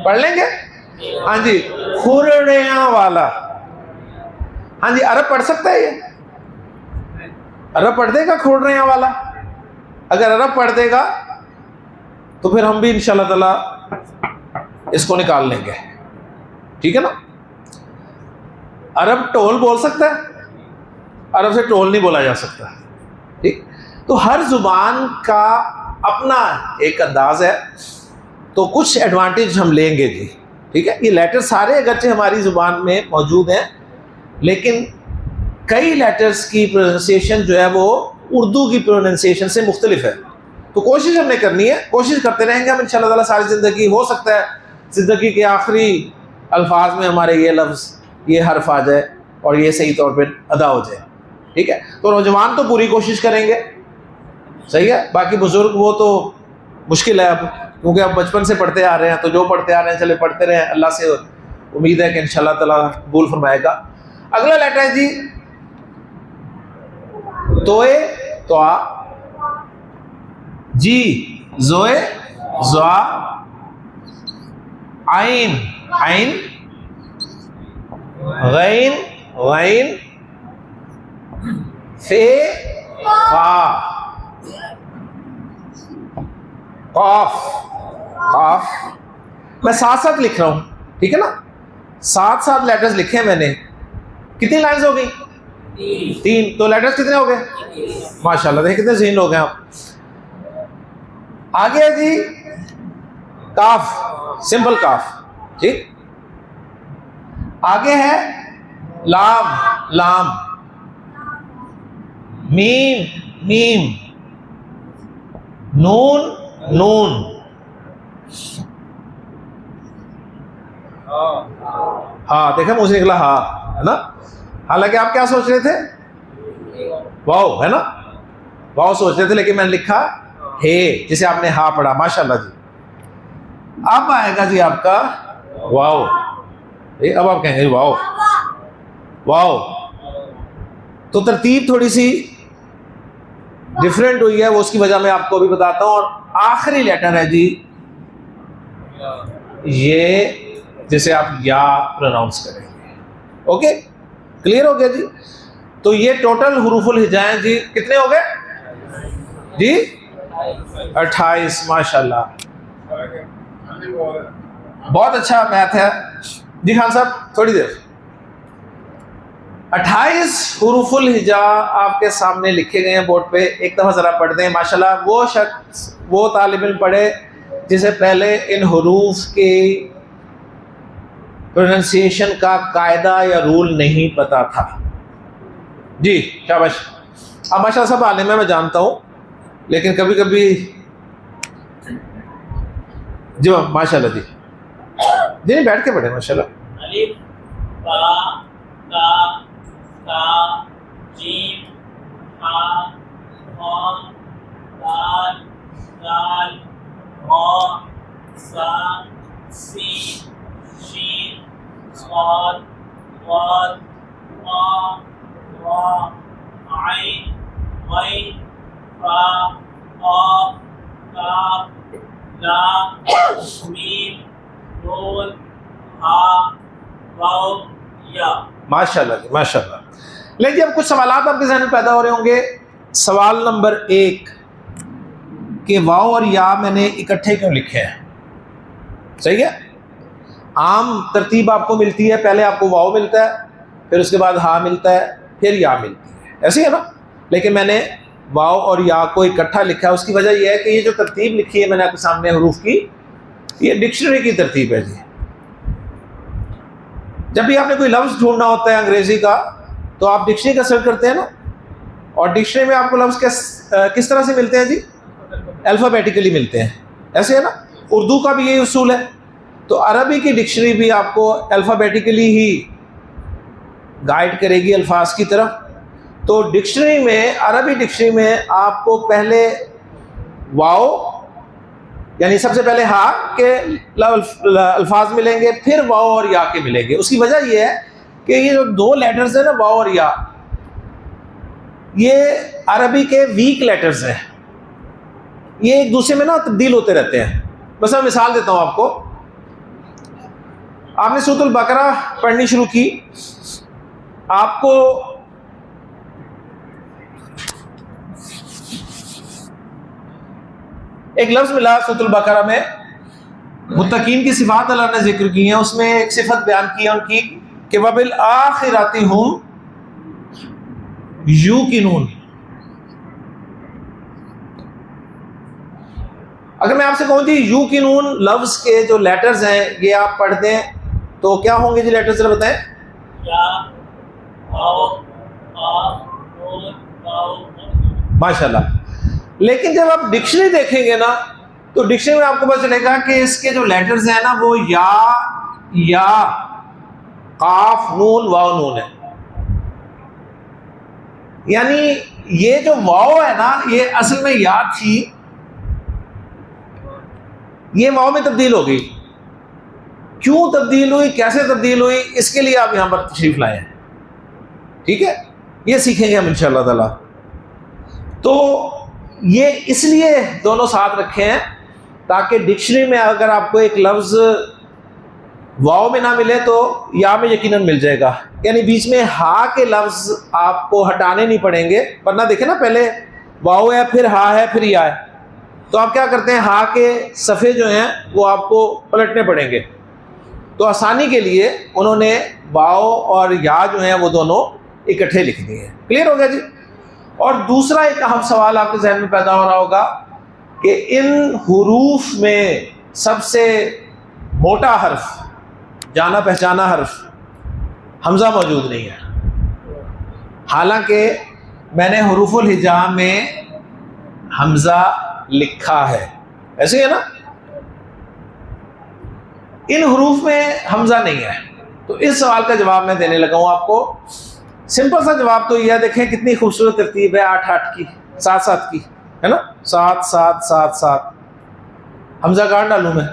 पढ़ लेंगे। हाँ जी, खुरड़िया वाला। हाँ जी, अरब पढ़ सकता है ये? अरब पढ़ देगा खुरड़िया वाला? अगर अरब पढ़ देगा तो फिर हम भी इंशाअल्लाह ताला इसको निकाल लेंगे, ठीक है ना। अरब टोल बोल सकता है, अरब से टोल नहीं बोला जा सकता, ठीक। तो हर जुबान का अपना एक अंदाज है, तो कुछ एडवांटेज हम लेंगे जी, ठीक है। ये लेटर सारे अगरचे हमारी जुबान में मौजूद हैं, लेकिन कई लेटर्स की प्रोनाउंसिएशन जो है वो उर्दू की प्रोनाउंसिएशन से मुख्तलिफ है। तो कोशिश हमने करनी है, कोशिश करते रहेंगे हम इंशाअल्लाह ताला सारी ज़िंदगी। हो सकता है ज़िंदगी के आखिरी अल्फाज में हमारे ये लफ्ज़, ये हर्फ आ जाए और ये सही तौर पर अदा हो जाए, ठीक है। तो नौजवान तो पूरी कोशिश करेंगे, सही है। बाकी बुजुर्ग वो तो मुश्किल है अब, क्योंकि अब बचपन से पढ़ते आ रहे हैं, तो जो पढ़ते आ रहे हैं चले पढ़ते रहें। अल्लाह से उम्मीद है कि इंशाअल्लाह ताला कबूल फरमाएगा। अगला लेटर है जी तोए तोआ, जी जोए ज़ुआ, आइन आइन, गैन गैन, फे फा, कॉफ कॉफ। मैं साथ साथ लिख रहा हूं, ठीक है ना, साथ साथ लेटर्स लिखे हैं मैंने। कितनी लाइंस हो गई? 3। तो लेटर्स कितने हो गए? माशाल्लाह, देखिए कितने ज़हीन लोग हैं आप। आगे है जी काफ, सिंपल काफ, ठीक। आगे है लाम लाम, मीम मीम, नून नून, हाँ देखा मुझे निकला हा, है ना। हालांकि आप क्या सोच रहे थे? वाओ, है ना, वाओ सोच रहे थे, लेकिन मैंने लिखा हे, जिसे आपने हा पढ़ा। माशाल्लाह जी। अब आएगा जी आपका वाओ। अब आप कहेंगे वाओ वाओ। तो तरतीब थोड़ी सी डिफरेंट हुई है, वो उसकी वजह मैं आपको अभी बताता हूं। और आखिरी लेटर है जी ये, जिसे आप या प्रोनाउंस करेंगे। ओके, क्लियर हो गया जी। तो ये टोटल हुरूफुल हिजाएं जी कितने हो गए जी? 28। माशाल्लाह, बहुत अच्छा मैथ है जी। खान साहब थोड़ी देर। 28 हुरूफुल हिजा आपके सामने लिखे गए हैं बोर्ड पे। एक दफ़ा ज़रा पढ़ दें। माशाल्लाह, वो शख्स, वो तालिब इल्म पढ़े जिसे पहले इन हुरूफ के प्रोनाउंसिएशन का कायदा या रूल नहीं पता था जी। शाबाश। अब माशाल्लाह सब आलिम है, मैं जानता हूँ, लेकिन कभी कभी जी माशाल्लाह जी जी बैठ के पढ़े। माशाल्लाह। अलिफ बा ता सा जीम हा हा दाल दाल रा सा सीन शीन स्वाद वाद वा वा आइन गैन फा काफ काफ लाम मीम नून हा वाव या। माशाल्लाह जी माशाल्लाह। लेकिन अब कुछ सवाल आपके जहन में पैदा हो रहे होंगे। सवाल नंबर 1 कि वाव और या मैंने इकट्ठे क्यों लिखे हैं? सही है, आम तरतीब आपको मिलती है, पहले आपको वाव मिलता है, फिर उसके बाद हा मिलता है, फिर या मिलती है, ऐसे है ना। लेकिन मैंने वाव और या को इकट्ठा लिखा है। उसकी वजह यह है कि ये जो तरतीब लिखी है मैंने आपके सामने हरूफ की, ये डिक्शनरी की तरतीब है जी। जब भी आपने कोई लफ्ज़ ढूंढना होता है अंग्रेज़ी का, तो आप डिक्शनरी का सर्च करते हैं ना, और डिक्शनरी में आपको लफ्ज़ किस तरह से मिलते हैं जी? अल्फ़ाबेटिकली मिलते हैं, ऐसे है ना। उर्दू का भी यही उसूल है। तो अरबी की डिक्शनरी भी आपको अल्फ़ाबेटिकली ही गाइड करेगी अल्फाज की तरफ। तो डिक्शनरी में, अरबी डिक्शनरी में आपको पहले वाव, यानी सबसे पहले हा के अल्फाज मिलेंगे, फिर वाव और या के मिलेंगे। उसकी वजह यह है कि ये जो 2 लेटर्स हैं ना, वाव और या, ये अरबी के वीक लेटर्स हैं। ये एक दूसरे में ना तब्दील होते रहते हैं। बस मैं मिसाल देता हूँ आपको। आपने सूरतुल बकरा पढ़नी शुरू की, आपको एक लफ्ज़ मिला सूरतुल बकरा में, मुत्तकीन की सिफात अल्लाह ने जिक्र की है। उसमें एक सिफत बयान की है उनकी कि वबिल आखिराती हुम यूकिनून। अगर मैं आपसे कहूँ जी यूकिनून लफ्ज़ के जो लेटर्स हैं ये आप पढ़ दें तो क्या होंगे जी लेटर्स, जरा बताएं। माशाल्लाह। लेकिन जब आप डिक्शनरी देखेंगे ना, तो डिक्शनरी में आपको पता चलेगा कि इसके जो लेटर्स हैं ना, वो या काफ नून वाव नून है। यानी ये जो वाव है ना, ये असल में या थी, ये वाव में तब्दील हो गई। क्यों तब्दील हुई, कैसे तब्दील हुई, इसके लिए आप यहां पर तशरीफ लाए हैं। ठीक है, ये सीखेंगे हम इंशाअल्लाह ताला। तो ये इसलिए दोनों साथ रखे हैं ताकि डिक्शनरी में अगर आपको एक लफ्ज़ वाव में ना मिले तो या में यकीनन मिल जाएगा, यानी बीच में हा के लफ्ज़ आपको हटाने नहीं पड़ेंगे। वरना देखें ना, पहले वाव है, फिर हा है, फिर या है, तो आप क्या करते हैं, हा के सफ़े जो हैं वो आपको पलटने पड़ेंगे। तो आसानी के लिए उन्होंने वाव और या जो हैं वो दोनों इकट्ठे लिख दिए हैं। क्लियर हो गया जी। और दूसरा एक अहम सवाल आपके जहन में पैदा हो रहा होगा कि इन हुरूफ में सबसे मोटा हर्फ, जाना पहचाना हर्फ हमज़ा मौजूद नहीं है। हालांकि मैंने हुरूफुल हिजा में हमज़ा लिखा है, ऐसे ही है ना, इन हुरूफ में हमज़ा नहीं है। तो इस सवाल का जवाब मैं देने लगा हूँ आपको। सिंपल सा जवाब तो यह, देखें कितनी खूबसूरत तरतीब है, 8-8 की, 7-7 की, है ना, 7-7-7-7। हमज़ा कहाँ डालूँ मैं,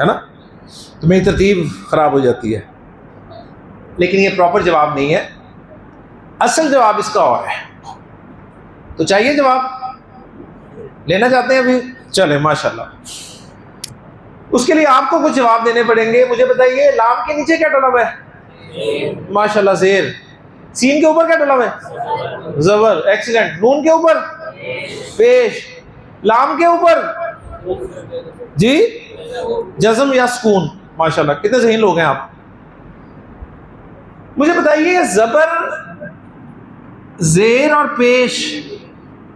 है ना, तो मेरी तरतीब ख़राब हो जाती है। लेकिन ये प्रॉपर जवाब नहीं है, असल जवाब इसका और है। तो चाहिए जवाब, लेना चाहते हैं अभी? चले माशाल्लाह। उसके लिए आपको कुछ जवाब देने पड़ेंगे। मुझे बताइए, लाम के नीचे क्या डला हुआ है? माशाल्लाह ज़ेर। सीन के ऊपर क्या डला हुआ है? ज़बर, एक्सीलेंट। नून के ऊपर पेश। लाम के ऊपर जी जज़म या सुकून। माशाल्लाह, कितने ज़हीन लोग हैं आप। मुझे बताइए, ज़बर, ज़ेर और पेश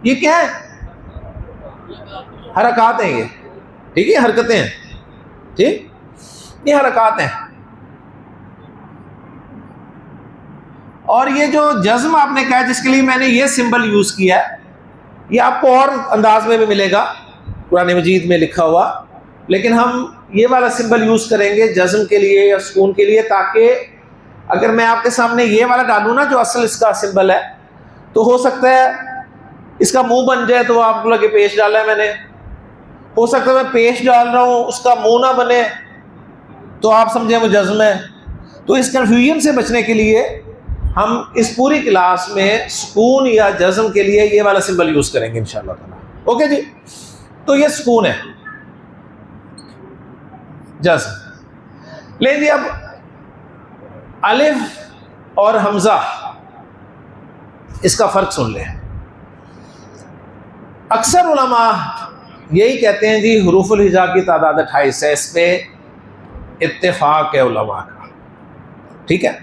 ये क्या है? हरकत हैं ये, ठीक है, हरकतें हैं, ठीक, ये हरकत हैं। और ये जो जज्म आपने कहा, जिसके लिए मैंने ये सिंबल यूज किया है, ये आपको और अंदाज में भी मिलेगा कुरान मजीद में लिखा हुआ, लेकिन हम ये वाला सिंबल यूज करेंगे जज्म के लिए या सुकून के लिए, ताकि अगर मैं आपके सामने ये वाला डालूं ना, जो असल इसका सिंबल है, तो हो सकता है इसका मुंह बन जाए तो आपको लगे पेश डाला है मैंने, हो सकता है मैं पेश डाल रहा हूँ उसका मुंह ना बने तो आप समझे वो जज्म है। तो इस कन्फ्यूजन से बचने के लिए हम इस पूरी क्लास में सुकून या जज्म के लिए ये वाला सिंबल यूज करेंगे इंशाअल्लाह ताला। ओके जी, तो ये सुकून है, जज्म। ले जी, अब अलिफ और हमजा, इसका फर्क सुन लें। अक्सर उलमा यही कहते हैं जी हुरूफुल हिजा की तादाद 28 है, इस पे इत्तेफाक है उलमा का, ठीक है।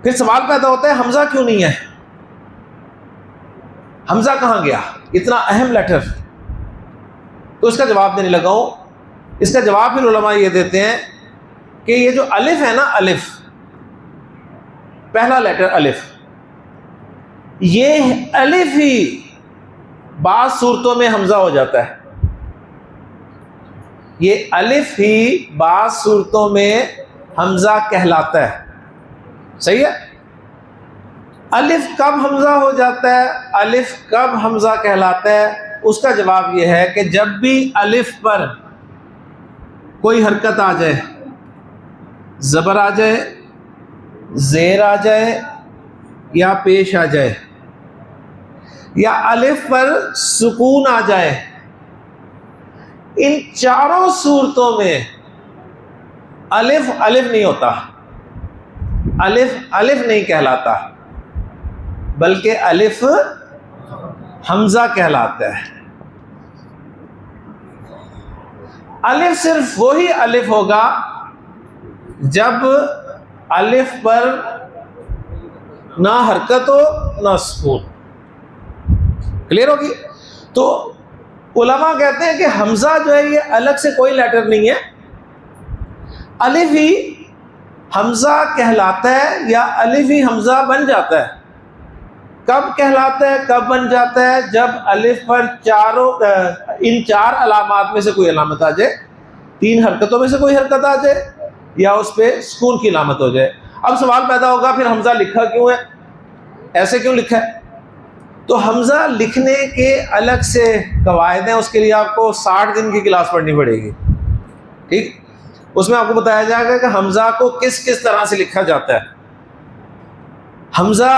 फिर सवाल पैदा होता है, हमजा क्यों नहीं है, हमजा कहां गया, इतना अहम लेटर। तो इसका जवाब देने लगा हूं। इसका जवाब फिर उलमा ये देते हैं कि ये जो अलिफ है ना, अलिफ, पहला लेटर अलिफ, ये अलिफ ही बाज़ सूरतों में हमजा हो जाता है। ये अलिफ ही बाज़ सूरतों में हमजा कहलाता है, सही है। अलिफ कब हमजा हो जाता है, अलिफ कब हमजा कहलाता है, उसका जवाब यह है कि जब भी अलिफ पर कोई हरकत आ जाए, ज़बर आ जाए, ज़ेर आ जाए या पेश आ जाए, या अलिफ पर सुकून आ जाए, इन चारों सूरतों में अलिफ अलिफ नहीं होता, अलिफ अलिफ नहीं कहलाता, बल्कि अलिफ हमजा कहलाता है। अलिफ सिर्फ वही अलिफ होगा जब अलिफ पर ना हरकत हो ना सुकून। क्लियर होगी। तो उलमा कहते हैं कि हमजा जो है ये अलग से कोई लेटर नहीं है, अलिफ ही हमजा कहलाता है या अलिफ ही हमजा बन जाता है। कब कहलाता है, कब बन जाता है, जब अलिफ पर इन चार अलामात में से कोई अलामत आ जाए, तीन हरकतों में से कोई हरकत आ जाए, या उस पर सुकून की अलामत हो जाए। अब सवाल पैदा होगा, फिर हमजा लिखा क्यों है, ऐसे क्यों लिखा है। तो हमजा लिखने के अलग से कवायद हैं, उसके लिए आपको 60 दिन की क्लास पढ़नी पड़ेगी, ठीक। उसमें आपको बताया जाएगा कि हमजा को किस किस तरह से लिखा जाता है। हमजा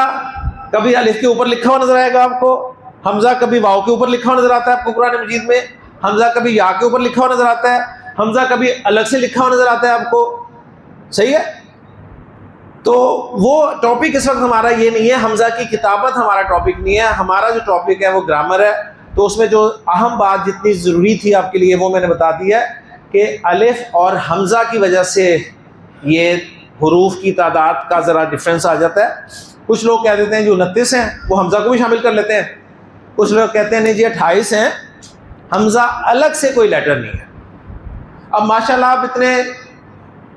कभी अलिफ के ऊपर लिखा हुआ नजर आएगा आपको, हमजा कभी वाव के ऊपर लिखा हुआ नजर आता है आपको कुरान मजीद में, हमजा कभी या के ऊपर लिखा हुआ नजर आता है, हमजा कभी अलग से लिखा हुआ नजर आता है आपको। सही है। तो वो टॉपिक इस वक्त हमारा ये नहीं है, हमजा की किताबत हमारा टॉपिक नहीं है, हमारा जो टॉपिक है वो ग्रामर है। तो उसमें जो अहम बात जितनी ज़रूरी थी आपके लिए वो मैंने बता दी है कि अलिफ और हमजा की वजह से ये हुरूफ की तादाद का ज़रा डिफरेंस आ जाता है। कुछ लोग कह देते हैं जो 29 हैं वो हमजा को भी शामिल कर लेते हैं, कुछ लोग कहते हैं नहीं जी 28 हैं, हमजा अलग से कोई लेटर नहीं है। अब माशाल्लाह आप इतने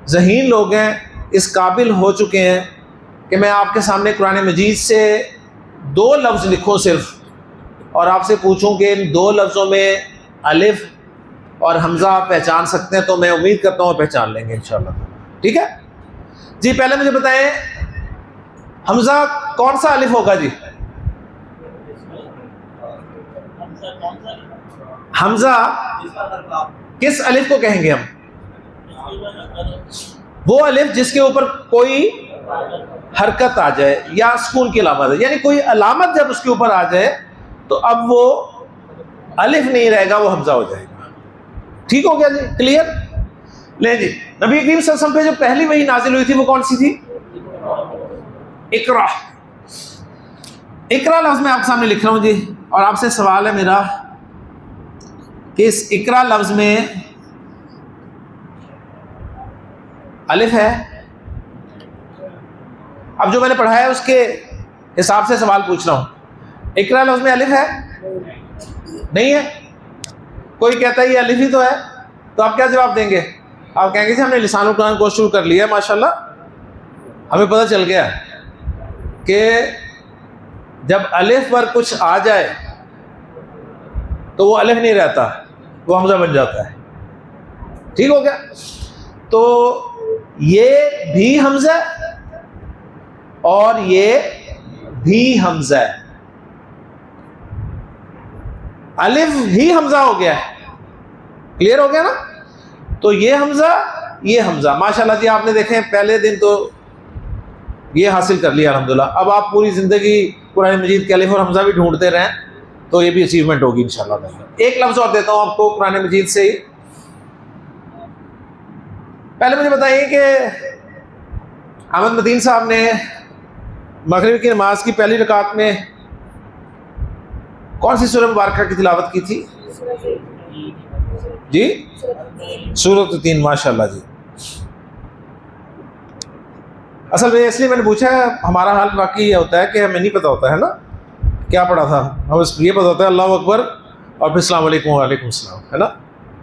ज़हीन लोग हैं, इस काबिल हो चुके हैं कि मैं आपके सामने कुरान मजीद से 2 लफ्ज़ लिखूँ सिर्फ और आपसे पूछूं कि इन 2 लफ्ज़ों में अलिफ और हमज़ा आप पहचान सकते हैं, तो मैं उम्मीद करता हूँ पहचान लेंगे इंशाल्लाह। ठीक है जी। पहले मुझे बताएं हमज़ा कौन सा अलिफ होगा जी? हमज़ा किस अलिफ को कहेंगे हम? वो अलिफ जिसके ऊपर कोई हरकत आ जाए या सुकून की अलामत है, यानी कोई अलामत जब उसके ऊपर आ जाए तो अब वो अलिफ नहीं रहेगा, वो हमजा हो जाएगा। ठीक हो गया जी, क्लियर? ले जी, नबी करीम सल्लल्लाहु अलैहि वसल्लम पे जो पहली वही नाजिल हुई थी वो कौन सी थी? इकरा। इकरा लफ्ज मैं आपके सामने लिख रहा हूं जी, और आपसे सवाल है मेरा कि इस इकरा लफ्ज में अलिफ है? अब जो मैंने पढ़ा है उसके हिसाब से सवाल पूछ रहा हूं, इकरा लफ्ज में अलिफ है? नहीं है। कोई कहता है ये अलिफ ही तो है, तो आप क्या जवाब देंगे? आप कहेंगे जी हमने लिसानुल कुरान कोर्स शुरू कर लिया है माशाल्लाह, हमें पता चल गया कि जब अलिफ पर कुछ आ जाए तो वो अलिफ नहीं रहता, वो हमजा बन जाता है। ठीक हो गया? तो ये भी हमजा और ये भी हमजा है, अलिफ ही हमजा हो गया है। क्लियर हो गया ना? तो ये हमजा माशाल्लाह जी, आपने देखे पहले दिन तो ये हासिल कर लिया अल्हम्दुलिल्लाह। अब आप पूरी ज़िंदगी कुरान मजीद के अलिफ और हमजा भी ढूंढते रहें तो ये भी अचीवमेंट होगी इंशाल्लाह। एक लफ्ज़ और देता हूँ आपको कुरान मजीद से ही। पहले मुझे बताइए कि अहमद मदीन साहब ने मगरिब की नमाज की पहली रकात में कौन सी सूरह मुबारक की तिलावत की थी जी? सूरत 3। माशाल्लाह जी। असल में इसलिए मैंने पूछा है, हमारा हाल वाकई ये होता है कि हमें नहीं पता होता है ना क्या पढ़ा था, हमें ये पता होता है अल्लाह अकबर और फिर अस्सलाम वालेकुम वालेकुम सलाम, है ना,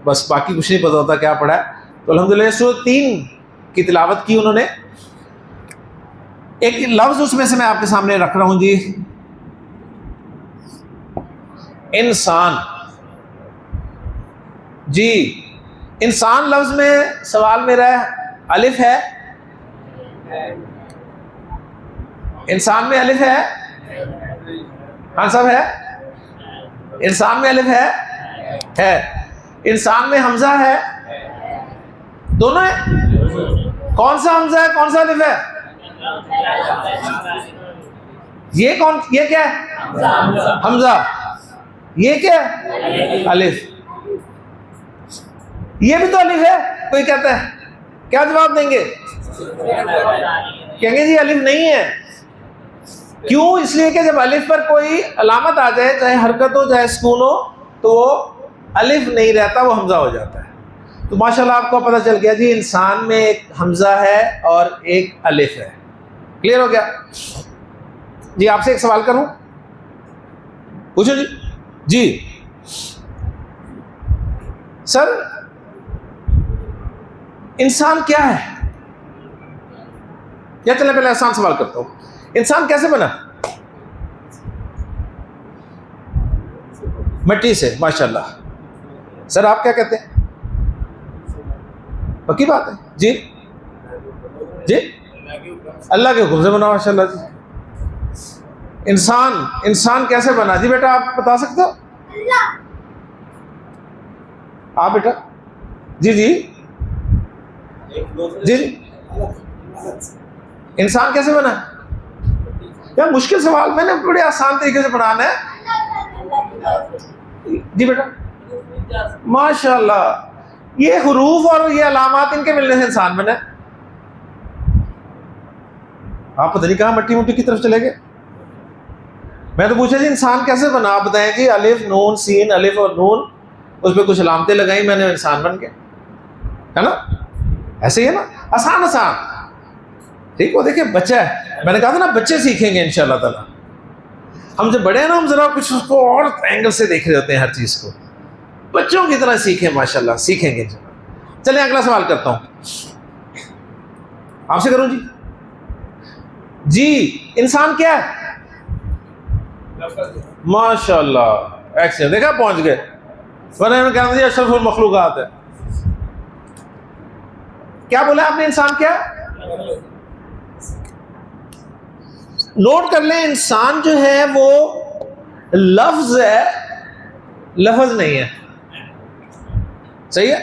बस बाकी कुछ नहीं पता होता क्या पढ़ा है। तो अल्हम्दुलिल्लाह सूरत 3 की तिलावत की उन्होंने। एक लफ्ज़ उसमें से मैं आपके सामने रख रहा हूँ जी, इंसान। जी, इंसान लफ्ज़ में सवाल मेरा है, अलिफ है? इंसान में अलिफ है? हाँ सब है। इंसान में अलिफ है। इंसान में हमजा है? दोनों है। कौन सा हमजा है कौन सा अलिफ है? ये क्या है? हमजा। ये क्या है? अलिफ। ये भी तो अलिफ है। कोई कहता है, क्या जवाब देंगे? कहेंगे जी अलिफ नहीं है। क्यों? इसलिए कि जब अलिफ पर कोई अलामत आ जाए, चाहे हरकत हो चाहे सुकून हो, तो वो अलिफ नहीं रहता, वो हमजा हो जाता है। तो माशाल्लाह आपको पता चल गया जी, इंसान में एक हमजा है और एक अलिफ है। क्लियर हो गया जी? आपसे एक सवाल करूं, पूछो जी। जी सर, इंसान क्या है? या चले पहले आसान सवाल करता हूं, इंसान कैसे बना? मिट्टी से। माशाल्लाह। सर आप क्या कहते हैं? पक्की बात है जी? जी अल्लाह के हुक्म से बना। माशाल्लाह जी। इंसान कैसे बना जी? बेटा आप बता सकते हो? आप बेटा? जी जी जी। इंसान कैसे बना? यार मुश्किल सवाल मैंने बड़े आसान तरीके से पढ़ाना है। जी बेटा माशाल्लाह, ये हुरूफ और ये अलामात इनके मिलने से इंसान बना। आप पता नहीं कहाँ मट्टी मुट्टी की तरफ चले गए। मैं तो पूछा जी इंसान कैसे बना, आप बताएं जी। अलिफ नून सीन, अलिफ और नून, उस पर कुछ अलामतें लगाई, मैंने इंसान बन गया, है ना? ऐसे ही है ना, आसान आसान। ठीक, वो देखिए बच्चा है, मैंने कहा था ना बच्चे सीखेंगे इंशाअल्लाह ताला। हम जब बड़े हैं ना, हम जरा कुछ उसको और एंगल से देख रहे होते हैं हर चीज़ को। बच्चों की तरह सीखें, माशाल्लाह सीखेंगे इंशाअल्लाह। चलिए अगला सवाल करता हूँ, आपसे करूँ जी। जी इंसान क्या है? माशाल्लाह एक्सीलेंट, देखा पहुंच गए। वरना कहना चाहिए अशरफुल मखलूकात है। क्या बोला आपने, इंसान क्या है? नोट कर लें, इंसान जो है वो लफ्ज है, लफ्ज नहीं है। सही है?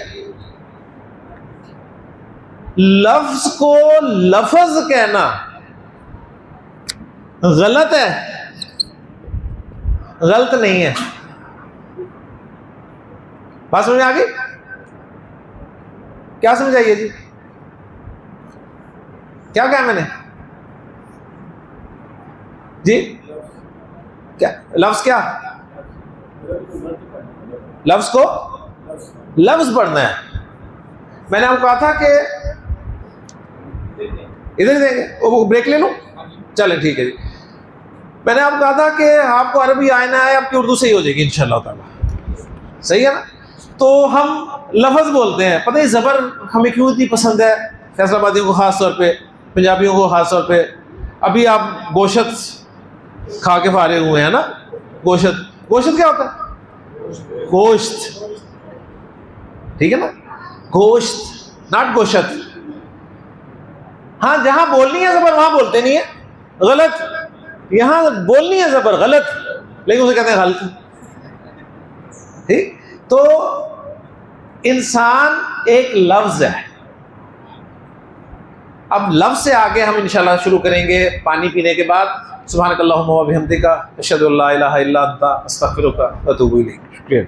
लफ्ज को लफ्ज कहना गलत है, गलत नहीं है। बात समझ में आ गई? क्या समझाइए जी, क्या कहा मैंने जी? क्या लफ्ज, क्या लफ्ज को लफ्ज पढ़ना है। मैंने आपको कहा था कि इधर देंगे, वो ब्रेक ले लो, चलें ठीक है जी। मैंने आपको कहा था कि आपको अरबी आना है, आपकी उर्दू सही हो जाएगी इंशाअल्लाह ताला। सही है ना? तो हम लफ्ज बोलते हैं, पता है ज़बर हमें क्यों इतनी पसंद है, फैसलाबादियों को ख़ास तौर पे, पंजाबियों को ख़ास तौर पे। अभी आप गोश्त खा के फारे हुए हैं ना, गोश्त, गोश्त क्या होता है? गोश्त, ठीक है ना, गोश्त, नॉट गोश्त। हाँ, जहां बोलनी है ज़बर वहां बोलते नहीं है, गलत। यहां बोलनी है ज़बर, गलत, लेकिन उसे कहते हैं गलत। ठीक, तो इंसान एक लफ्ज है। अब लफ्ज से आगे हम इंशाल्लाह शुरू करेंगे पानी पीने के बाद। सुब्हानकल्लाहुम्मा व बिहम्दिका अशहदु अल्ला इलाहा इल्ला अंता अस्तगफिरुका व अतूबु इलैक। शुक्रिया।